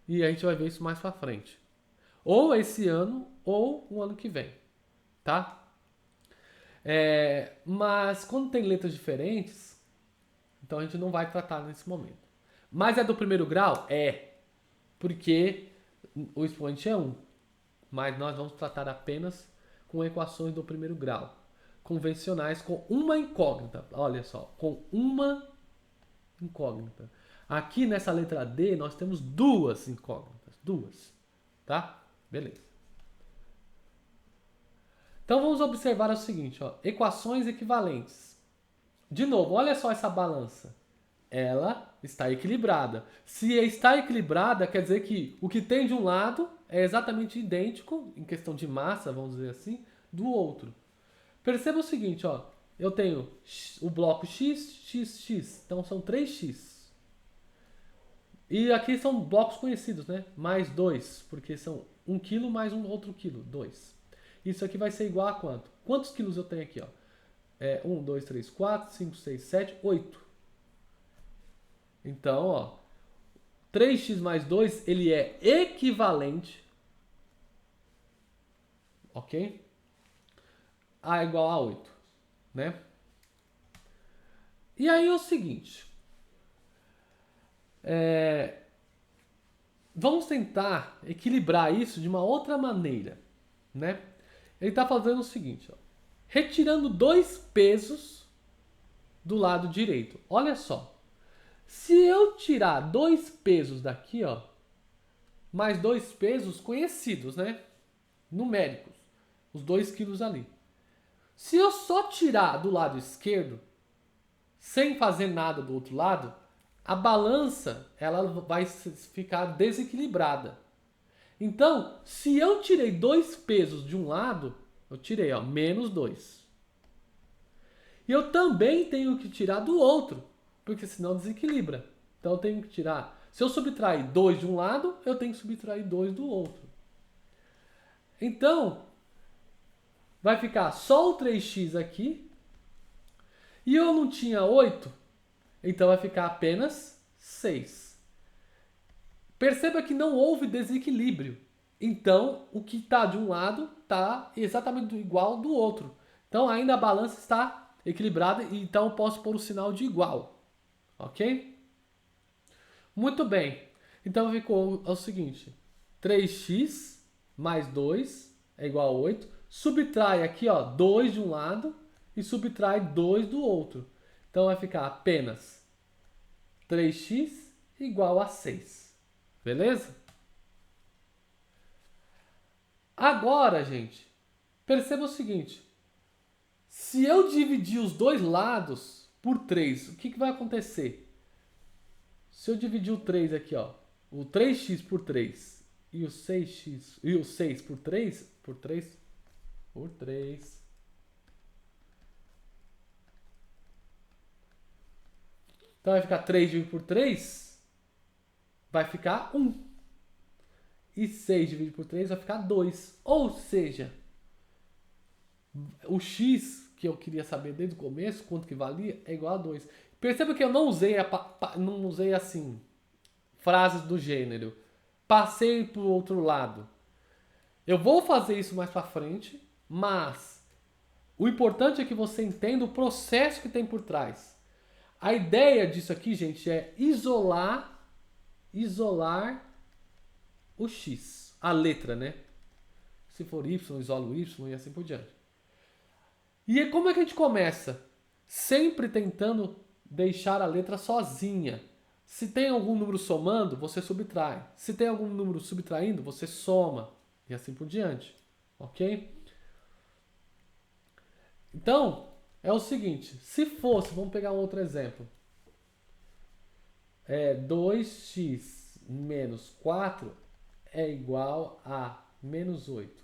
E a gente vai ver isso mais pra frente. Ou esse ano, ou o ano que vem, tá? Mas quando tem letras diferentes, então a gente não vai tratar nesse momento. Mas é do primeiro grau? É. Porque o expoente é 1. Mas nós vamos tratar apenas com equações do primeiro grau. Convencionais com uma incógnita. Olha só, com uma incógnita. Aqui nessa letra D nós temos duas incógnitas. Duas. Tá? Beleza. Então vamos observar o seguinte, ó, equações equivalentes. De novo, olha só essa balança. Ela está equilibrada. Se está equilibrada, quer dizer que o que tem de um lado é exatamente idêntico, em questão de massa, vamos dizer assim, do outro. Perceba o seguinte, ó, eu tenho o bloco x, x, x, então são 3x. E aqui são blocos conhecidos, né? Mais 2, porque são 1 kg mais um outro quilo, 2. Isso aqui vai ser igual a quanto? Quantos quilos eu tenho aqui, ó? 1, 2, 3, 4, 5, 6, 7, 8. Então, ó, 3x mais 2, ele é equivalente, ok? A igual a 8, né? E aí é o seguinte, vamos tentar equilibrar isso de uma outra maneira, né? Ele está fazendo o seguinte, ó, retirando dois pesos do lado direito. Olha só. Se eu tirar 2 pesos daqui, ó, mais 2 pesos conhecidos, né? Numéricos. Os 2 quilos ali. Se eu só tirar do lado esquerdo, sem fazer nada do outro lado, a balança ela vai ficar desequilibrada. Então, se eu tirei 2 pesos de um lado, eu tirei, ó, menos 2. E eu também tenho que tirar do outro, porque senão desequilibra. Então eu tenho que tirar. Se eu subtrair 2 de um lado, eu tenho que subtrair 2 do outro. Então, vai ficar só o 3x aqui. E eu não tinha 8, então vai ficar apenas 6. Perceba que não houve desequilíbrio. Então, o que está de um lado está exatamente igual do outro. Então, ainda a balança está equilibrada e então eu posso pôr o sinal de igual. Ok? Muito bem. Então, ficou o seguinte. 3x mais 2 é igual a 8. Subtrai aqui, ó, 2 de um lado e subtrai 2 do outro. Então, vai ficar apenas 3x igual a 6. Beleza? Agora, gente, perceba o seguinte. Se eu dividir os dois lados por 3, o que vai acontecer? Se eu dividir o 3 aqui, ó, o 3x por 3 e o 6x e o 6 por 3, por 3. Então vai ficar 3 dividido por 3, vai ficar 1. E 6 dividido por 3 vai ficar 2. Ou seja, o x que eu queria saber desde o começo, quanto que valia, é igual a 2. Perceba que eu não usei assim, frases do gênero, passei para o outro lado. Eu vou fazer isso mais para frente, mas o importante é que você entenda o processo que tem por trás. A ideia disso aqui, gente, é isolar o x, a letra, né? Se for y, isola o y e assim por diante. E como é que a gente começa? Sempre tentando deixar a letra sozinha. Se tem algum número somando, você subtrai. Se tem algum número subtraindo, você soma. E assim por diante. Ok? Então, é o seguinte. Se fosse, vamos pegar um outro exemplo. 2x menos 4 é igual a menos 8.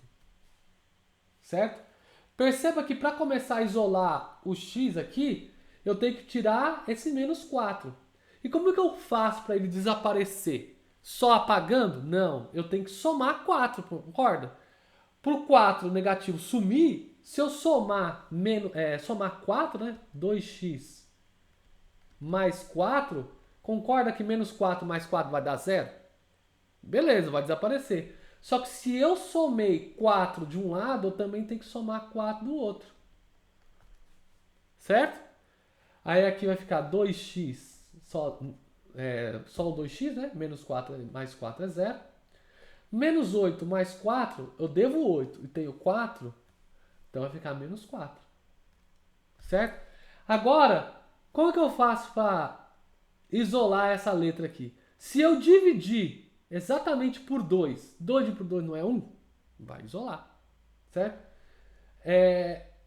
Certo? Perceba que para começar a isolar o x aqui, eu tenho que tirar esse menos 4. E como é que eu faço para ele desaparecer? Só apagando? Não, eu tenho que somar 4, concorda? Para o 4 negativo sumir, se eu somar 4, né? 2x mais 4, concorda que menos 4 mais 4 vai dar 0? Beleza, vai desaparecer. Só que se eu somei 4 de um lado, eu também tenho que somar 4 do outro. Certo? Aí aqui vai ficar 2x, só o 2x, né? Menos 4 mais 4 é 0. Menos 8 mais 4, eu devo 8 e tenho 4, então vai ficar menos 4. Certo? Agora, como que eu faço para isolar essa letra aqui? Se eu dividir exatamente por 2, 2 por 2 não é 1? Vai isolar. Certo?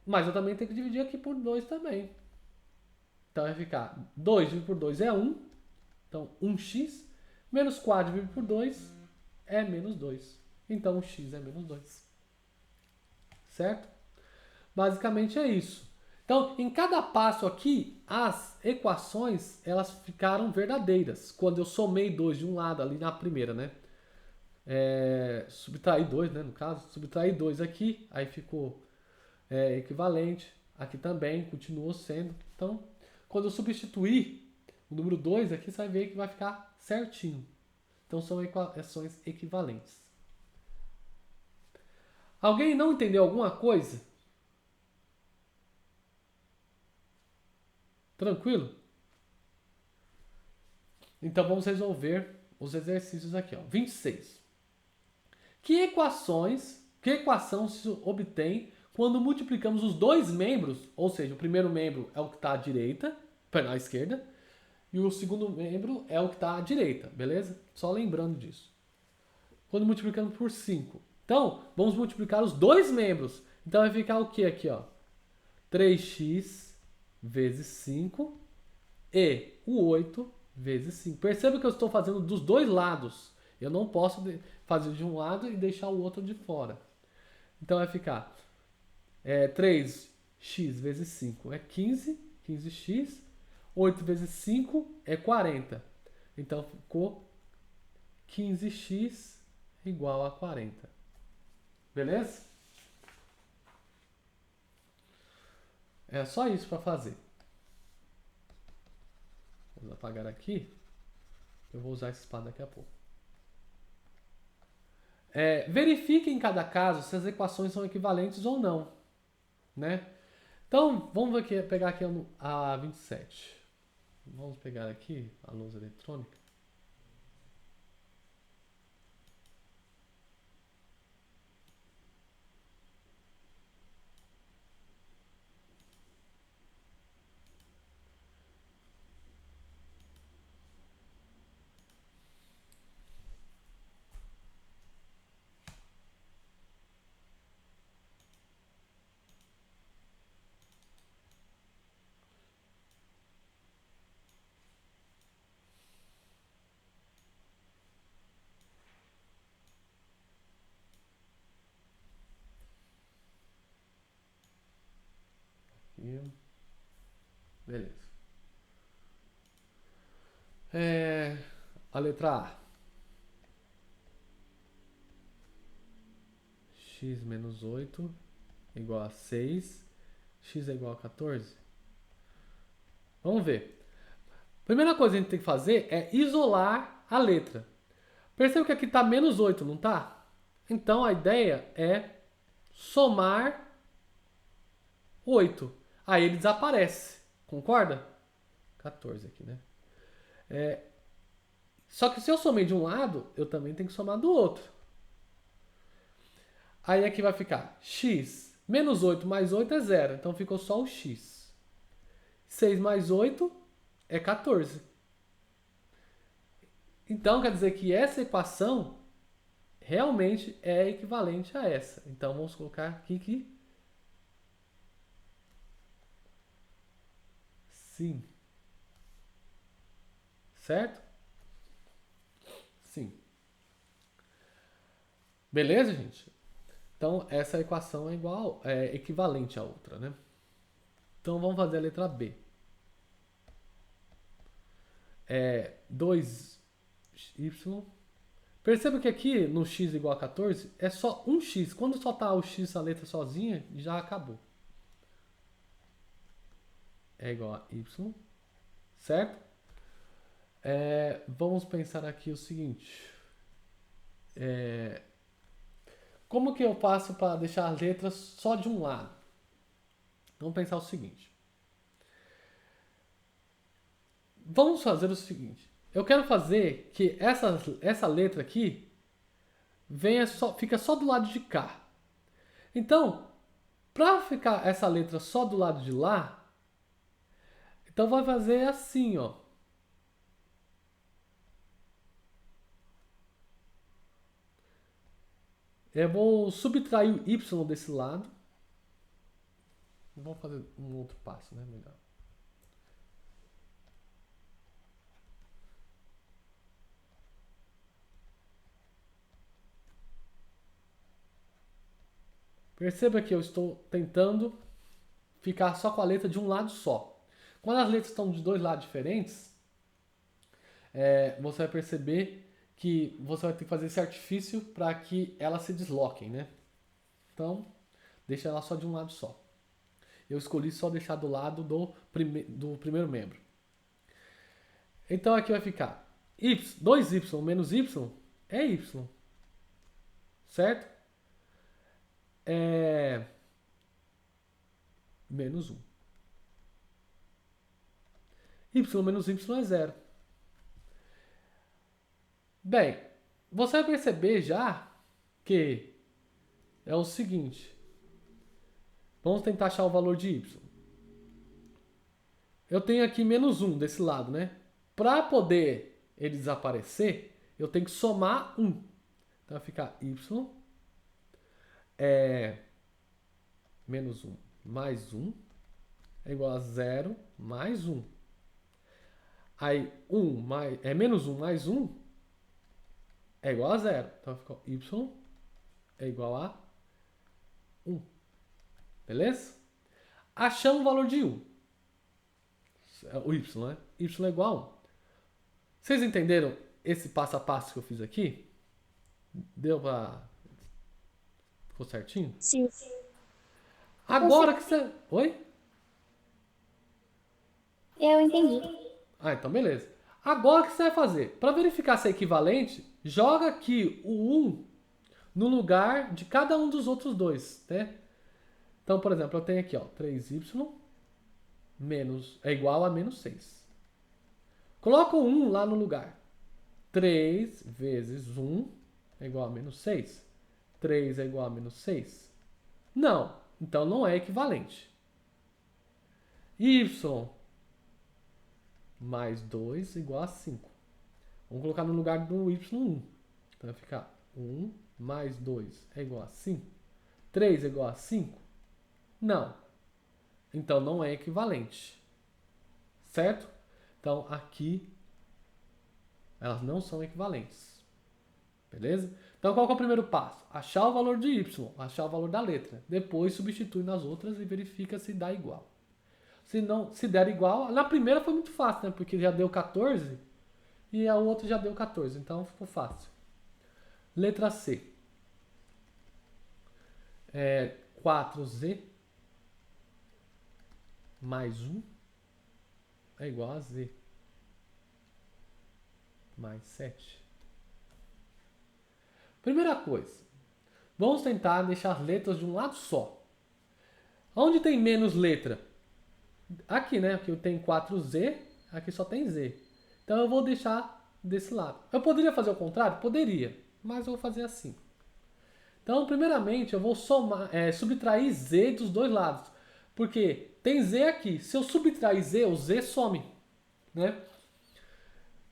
Mas eu também tenho que dividir aqui por 2 também. Então vai ficar 2 dividido por 2 é 1. Então 1x. Menos 4 dividido por 2 é menos 2. Então o x é menos 2. Certo? Basicamente é isso. Então, em cada passo aqui, as equações elas ficaram verdadeiras. Quando eu somei 2 de um lado ali na primeira, né? Subtraí 2, né? No caso, subtraí 2 aqui, aí ficou equivalente. Aqui também continuou sendo. Então, quando eu substituir o número 2 aqui, você vai ver que vai ficar certinho. Então, são equações equivalentes. Alguém não entendeu alguma coisa? Tranquilo? Então vamos resolver os exercícios aqui. Ó. 26. Que equação se obtém quando multiplicamos os dois membros, ou seja, o primeiro membro é o que está à direita à esquerda. E o segundo membro é o que está à direita, beleza? Só lembrando disso. Quando multiplicando por 5. Então, vamos multiplicar os dois membros. Então vai ficar o que aqui, ó? 3x vezes 5 e o 8 vezes 5. Perceba que eu estou fazendo dos dois lados. Eu não posso fazer de um lado e deixar o outro de fora. Então vai ficar 3x vezes 5 é 15, 15x. 8 vezes 5 é 40. Então ficou 15x igual a 40. Beleza? É só isso para fazer. Vamos apagar aqui. Eu vou usar esse espada daqui a pouco. Verifique em cada caso se as equações são equivalentes ou não, né? Então, vamos aqui, pegar aqui a 27. Vamos pegar aqui a luz eletrônica. E beleza. A letra A. X menos 8 igual a 6. X é igual a 14. Vamos ver. Primeira coisa que a gente tem que fazer é isolar a letra. Perceba que aqui está menos 8, não está? Então a ideia é somar 8. Aí ele desaparece. Concorda? 14 aqui, né? Só que se eu somei de um lado, eu também tenho que somar do outro. Aí aqui vai ficar x menos 8 mais 8 é 0. Então ficou só o x. 6 mais 8 é 14. Então quer dizer que essa equação realmente é equivalente a essa. Então vamos colocar aqui que sim. Certo? Sim. Beleza, gente? Então essa equação é equivalente à outra, né? Então vamos fazer a letra B. 2y. Perceba que aqui no x igual a 14 é só um x. Quando só tá o x, a letra sozinha, já acabou. É igual a y. Certo? Vamos pensar aqui o seguinte. Como que eu faço para deixar as letras só de um lado? Vamos pensar o seguinte. Vamos fazer o seguinte. Eu quero fazer que essa letra aqui fica só do lado de cá. Então, para ficar essa letra só do lado de lá, então vai fazer assim, ó. Eu vou subtrair o y desse lado. Vamos fazer um outro passo, né? Melhor. Perceba que eu estou tentando ficar só com a letra de um lado só. Quando as letras estão de dois lados diferentes, você vai perceber que você vai ter que fazer esse artifício para que elas se desloquem, né? Então, deixa ela só de um lado só. Eu escolhi só deixar do lado do primeiro membro. Então aqui vai ficar 2y menos y é y. Certo? Menos 1. Y menos y é 0. Bem, você vai perceber já que é o seguinte. Vamos tentar achar o valor de y. eu tenho aqui menos 1 desse lado, né? Para poder ele desaparecer, eu tenho que somar 1. Então vai ficar y é menos 1 mais 1 é igual a 0 mais 1. Aí menos 1 mais 1 é igual a 0. Então ficou y é igual a 1. Beleza? Achamos o valor de 1. O y, né? Y é igual a 1. Vocês entenderam esse passo a passo que eu fiz aqui? Deu pra... Ficou certinho? Sim. Agora que você... Oi? Eu entendi. Ah, então beleza. Agora o que você vai fazer? Para verificar se é equivalente, joga aqui o 1 no lugar de cada um dos outros dois, né? Então, por exemplo, eu tenho aqui, ó, 3y é igual a menos 6. Coloca o 1 lá no lugar. 3 vezes 1 é igual a menos 6. 3 é igual a menos 6? Não. Então não é equivalente. Y mais 2 igual a 5. Vamos colocar no lugar do y1. Então vai ficar 1 mais 2 é igual a 5. 3 é igual a 5? Não. Então não é equivalente. Certo? Então aqui elas não são equivalentes. Beleza? Então qual que é o primeiro passo? Achar o valor de y, achar o valor da letra. Depois substitui nas outras e verifica se dá igual. Se não, se der igual, na primeira foi muito fácil, né? Porque já deu 14 e a outra já deu 14, então ficou fácil. Letra C. 4z mais 1 é igual a z mais 7. Primeira coisa, vamos tentar deixar as letras de um lado só. Onde tem menos letra? Aqui, né? Aqui eu tenho 4z, aqui só tem z. Então eu vou deixar desse lado. Eu poderia fazer o contrário? Poderia, mas eu vou fazer assim. Então, primeiramente, eu vou subtrair z dos dois lados. Porque tem z aqui. Se eu subtrair z, o z some, né?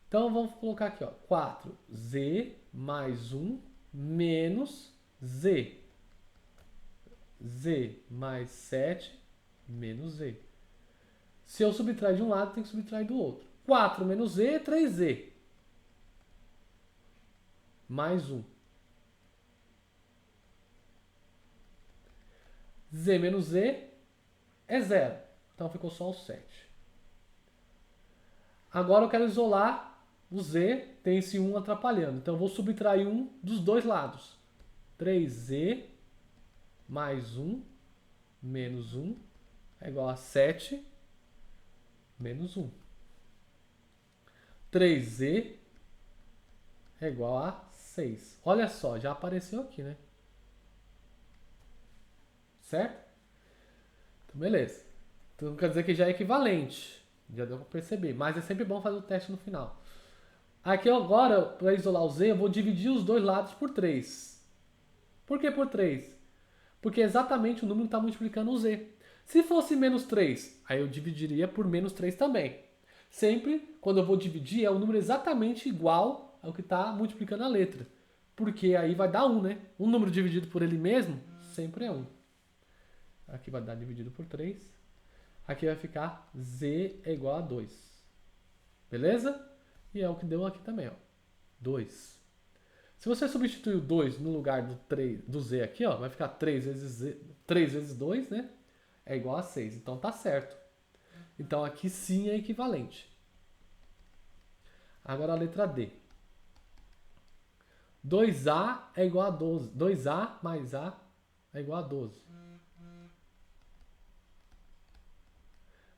Então, vamos colocar aqui, ó, 4z mais 1 menos z. Z mais 7 menos z. Se eu subtrair de um lado, tem que subtrair do outro. 4 menos z é 3z. Mais 1. Z menos z é 0. Então ficou só o 7. Agora eu quero isolar o z, tem esse 1 atrapalhando. Então eu vou subtrair 1 dos dois lados. 3z mais 1 menos 1 é igual a 7 menos 1. 3z é igual a 6. Olha só, já apareceu aqui, né? Certo? Então, beleza. Então quer dizer que já é equivalente. Já deu para perceber. Mas é sempre bom fazer o teste no final. Aqui agora, para isolar o z, eu vou dividir os dois lados por 3. Por que por 3? Porque exatamente o número está multiplicando o z. Se fosse menos 3, aí eu dividiria por menos 3 também. Sempre, quando eu vou dividir, é o número exatamente igual ao que está multiplicando a letra. Porque aí vai dar 1, né? Um número dividido por ele mesmo sempre é 1. Aqui vai dar dividido por 3. Aqui vai ficar z é igual a 2. Beleza? E é o que deu aqui também, ó. 2. Se você substituir o 2 no lugar do z aqui, ó, vai ficar 3 vezes 2, né? É igual a 6. Então tá certo. Então aqui sim é equivalente. Agora a letra D. 2A é igual a 12. 2A mais A é igual a 12.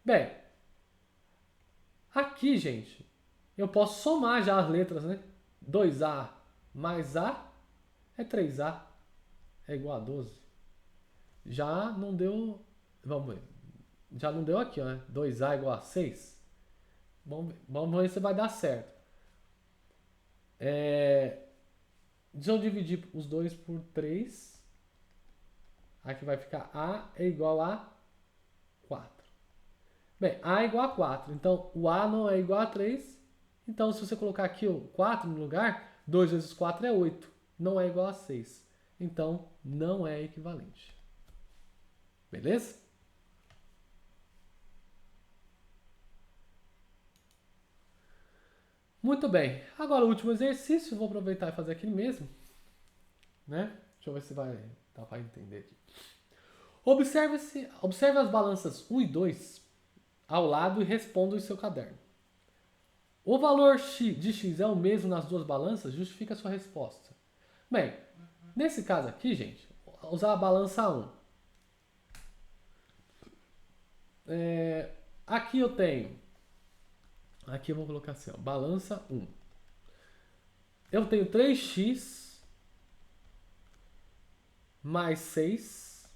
Bem, aqui, gente, eu posso somar já as letras, né? 2A mais A é 3A. É igual a 12. Já não deu... Vamos ver. Já não deu aqui, ó, né? 2A é igual a 6. Vamos ver se vai dar certo. Deixa eu dividir os dois por 3. Aqui vai ficar A é igual a 4. Bem, A é igual a 4. Então, o A não é igual a 3. Então, se você colocar aqui o 4 no lugar, 2 vezes 4 é 8. Não é igual a 6. Então, não é equivalente. Beleza? Muito bem. Agora, o último exercício. Vou aproveitar e fazer aquele mesmo. Né? Deixa eu ver se vai dar para entender aqui. Observe as balanças 1 e 2 ao lado e responda em seu caderno. O valor de x é o mesmo nas duas balanças? Justifica a sua resposta. Bem, nesse caso aqui, gente, usar a balança 1. Aqui eu tenho. Aqui eu vou colocar assim, ó, balança 1. Eu tenho 3x mais 6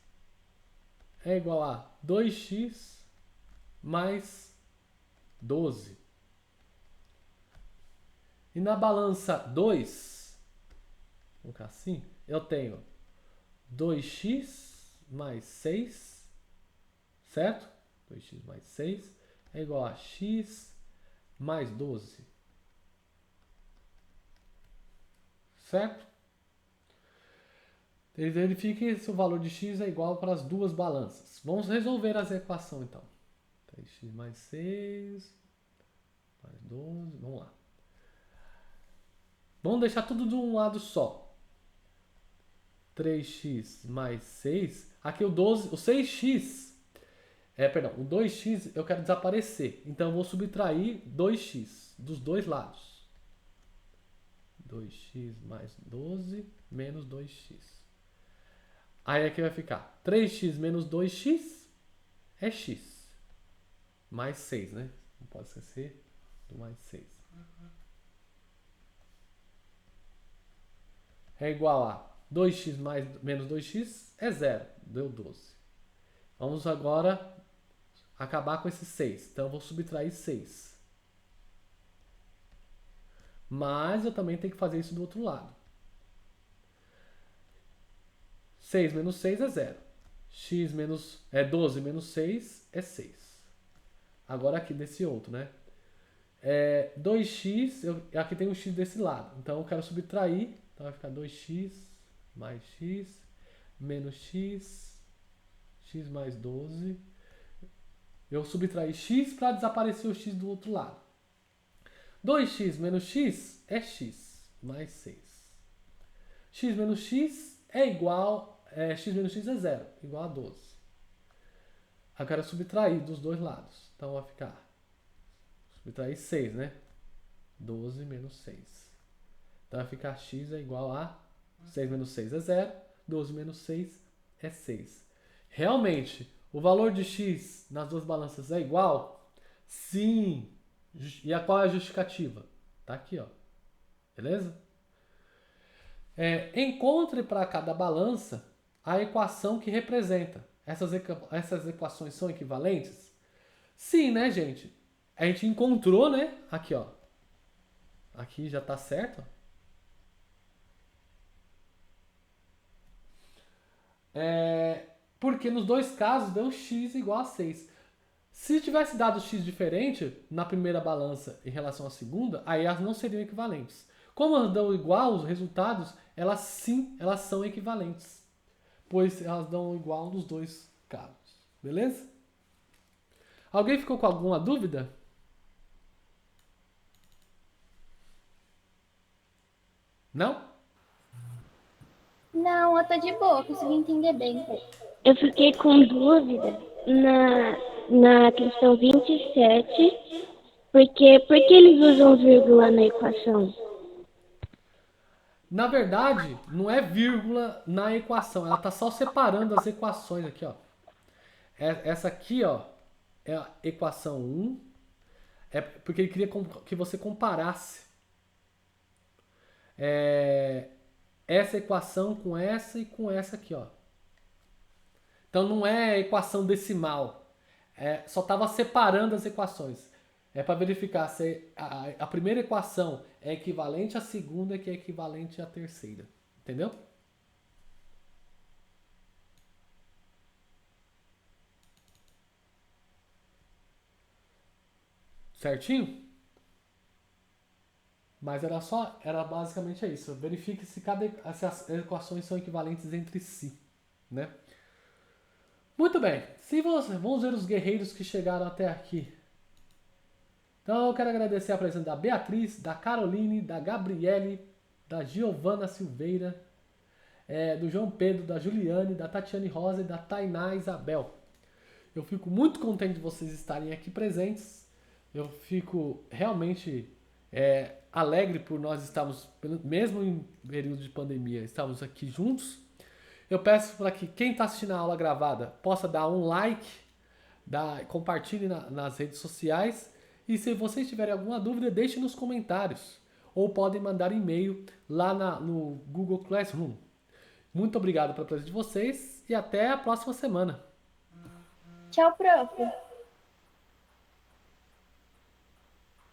é igual a 2x mais 12. E na balança 2, vou colocar assim, eu tenho 2x mais 6, certo? 2x mais 6 é igual a x mais 12. Certo? Verifique se o valor de x é igual para as duas balanças. Vamos resolver essa equação então. 3x mais 6 mais 12, vamos lá. Vamos deixar tudo de um lado só. 3x mais 6, aqui o 12, o 6x, o 2x eu quero desaparecer. Então eu vou subtrair 2x dos dois lados. 2x mais 12 menos 2x. Aí aqui vai ficar 3x menos 2x é x. Mais 6, né? Não pode esquecer do mais 6. É igual a 2x menos 2x é 0. Deu 12. Vamos agora acabar com esse 6. Então eu vou subtrair 6. Mas eu também tenho que fazer isso do outro lado. 6 menos 6 é 0. 12 menos 6 é 6. Agora aqui desse outro, né? 2x, aqui tem um x desse lado. Então eu quero subtrair. Então vai ficar 2x mais x menos x mais 12. Eu subtraí x para desaparecer o x do outro lado. 2x menos x é x mais 6. X menos x é igual. X menos x é 0, igual a 12. Eu quero subtrair dos dois lados. Então vai ficar. Subtrair 6, né? 12 menos 6. Então vai ficar x é igual a 6 menos 6 é 0. 12 menos 6 é 6. Realmente, o valor de x nas duas balanças é igual? Sim. E qual é a justificativa? Tá aqui, ó. Beleza? Encontre para cada balança a equação que representa. Essas equações são equivalentes? Sim, né, gente? A gente encontrou, né? Aqui, ó. Aqui já tá certo. Porque nos dois casos deu x igual a 6. Se tivesse dado x diferente na primeira balança em relação à segunda, aí elas não seriam equivalentes. Como elas dão igual os resultados, elas são equivalentes. Pois elas dão igual nos dois casos. Beleza? Alguém ficou com alguma dúvida? Não? Não, eu tô de boa, consegui entender bem. Eu fiquei com dúvida na questão 27, porque por que eles usam vírgula na equação? Na verdade, não é vírgula na equação. Ela está só separando as equações aqui, ó. Essa aqui, ó, é a equação 1. É porque ele queria que você comparasse essa equação com essa e com essa aqui, ó. Então não é equação decimal. Só estava separando as equações. É para verificar se a primeira equação é equivalente à segunda, que é equivalente à terceira. Entendeu? Certinho? Mas era basicamente isso. Verifique se se as equações são equivalentes entre si, né? Muito bem. Vamos ver os guerreiros que chegaram até aqui. Então eu quero agradecer a presença da Beatriz, da Caroline, da Gabriele, da Giovana Silveira, do João Pedro, da Juliane, da Tatiane Rosa e da Tainá Isabel. Eu fico muito contente de vocês estarem aqui presentes. Eu fico realmente alegre por nós estarmos, mesmo em período de pandemia, estamos aqui juntos. Eu peço para que quem está assistindo a aula gravada possa dar um like, compartilhe nas redes sociais. E se vocês tiverem alguma dúvida, deixe nos comentários. Ou podem mandar e-mail lá no Google Classroom. Muito obrigado pela presença de vocês e até a próxima semana. Tchau, prof.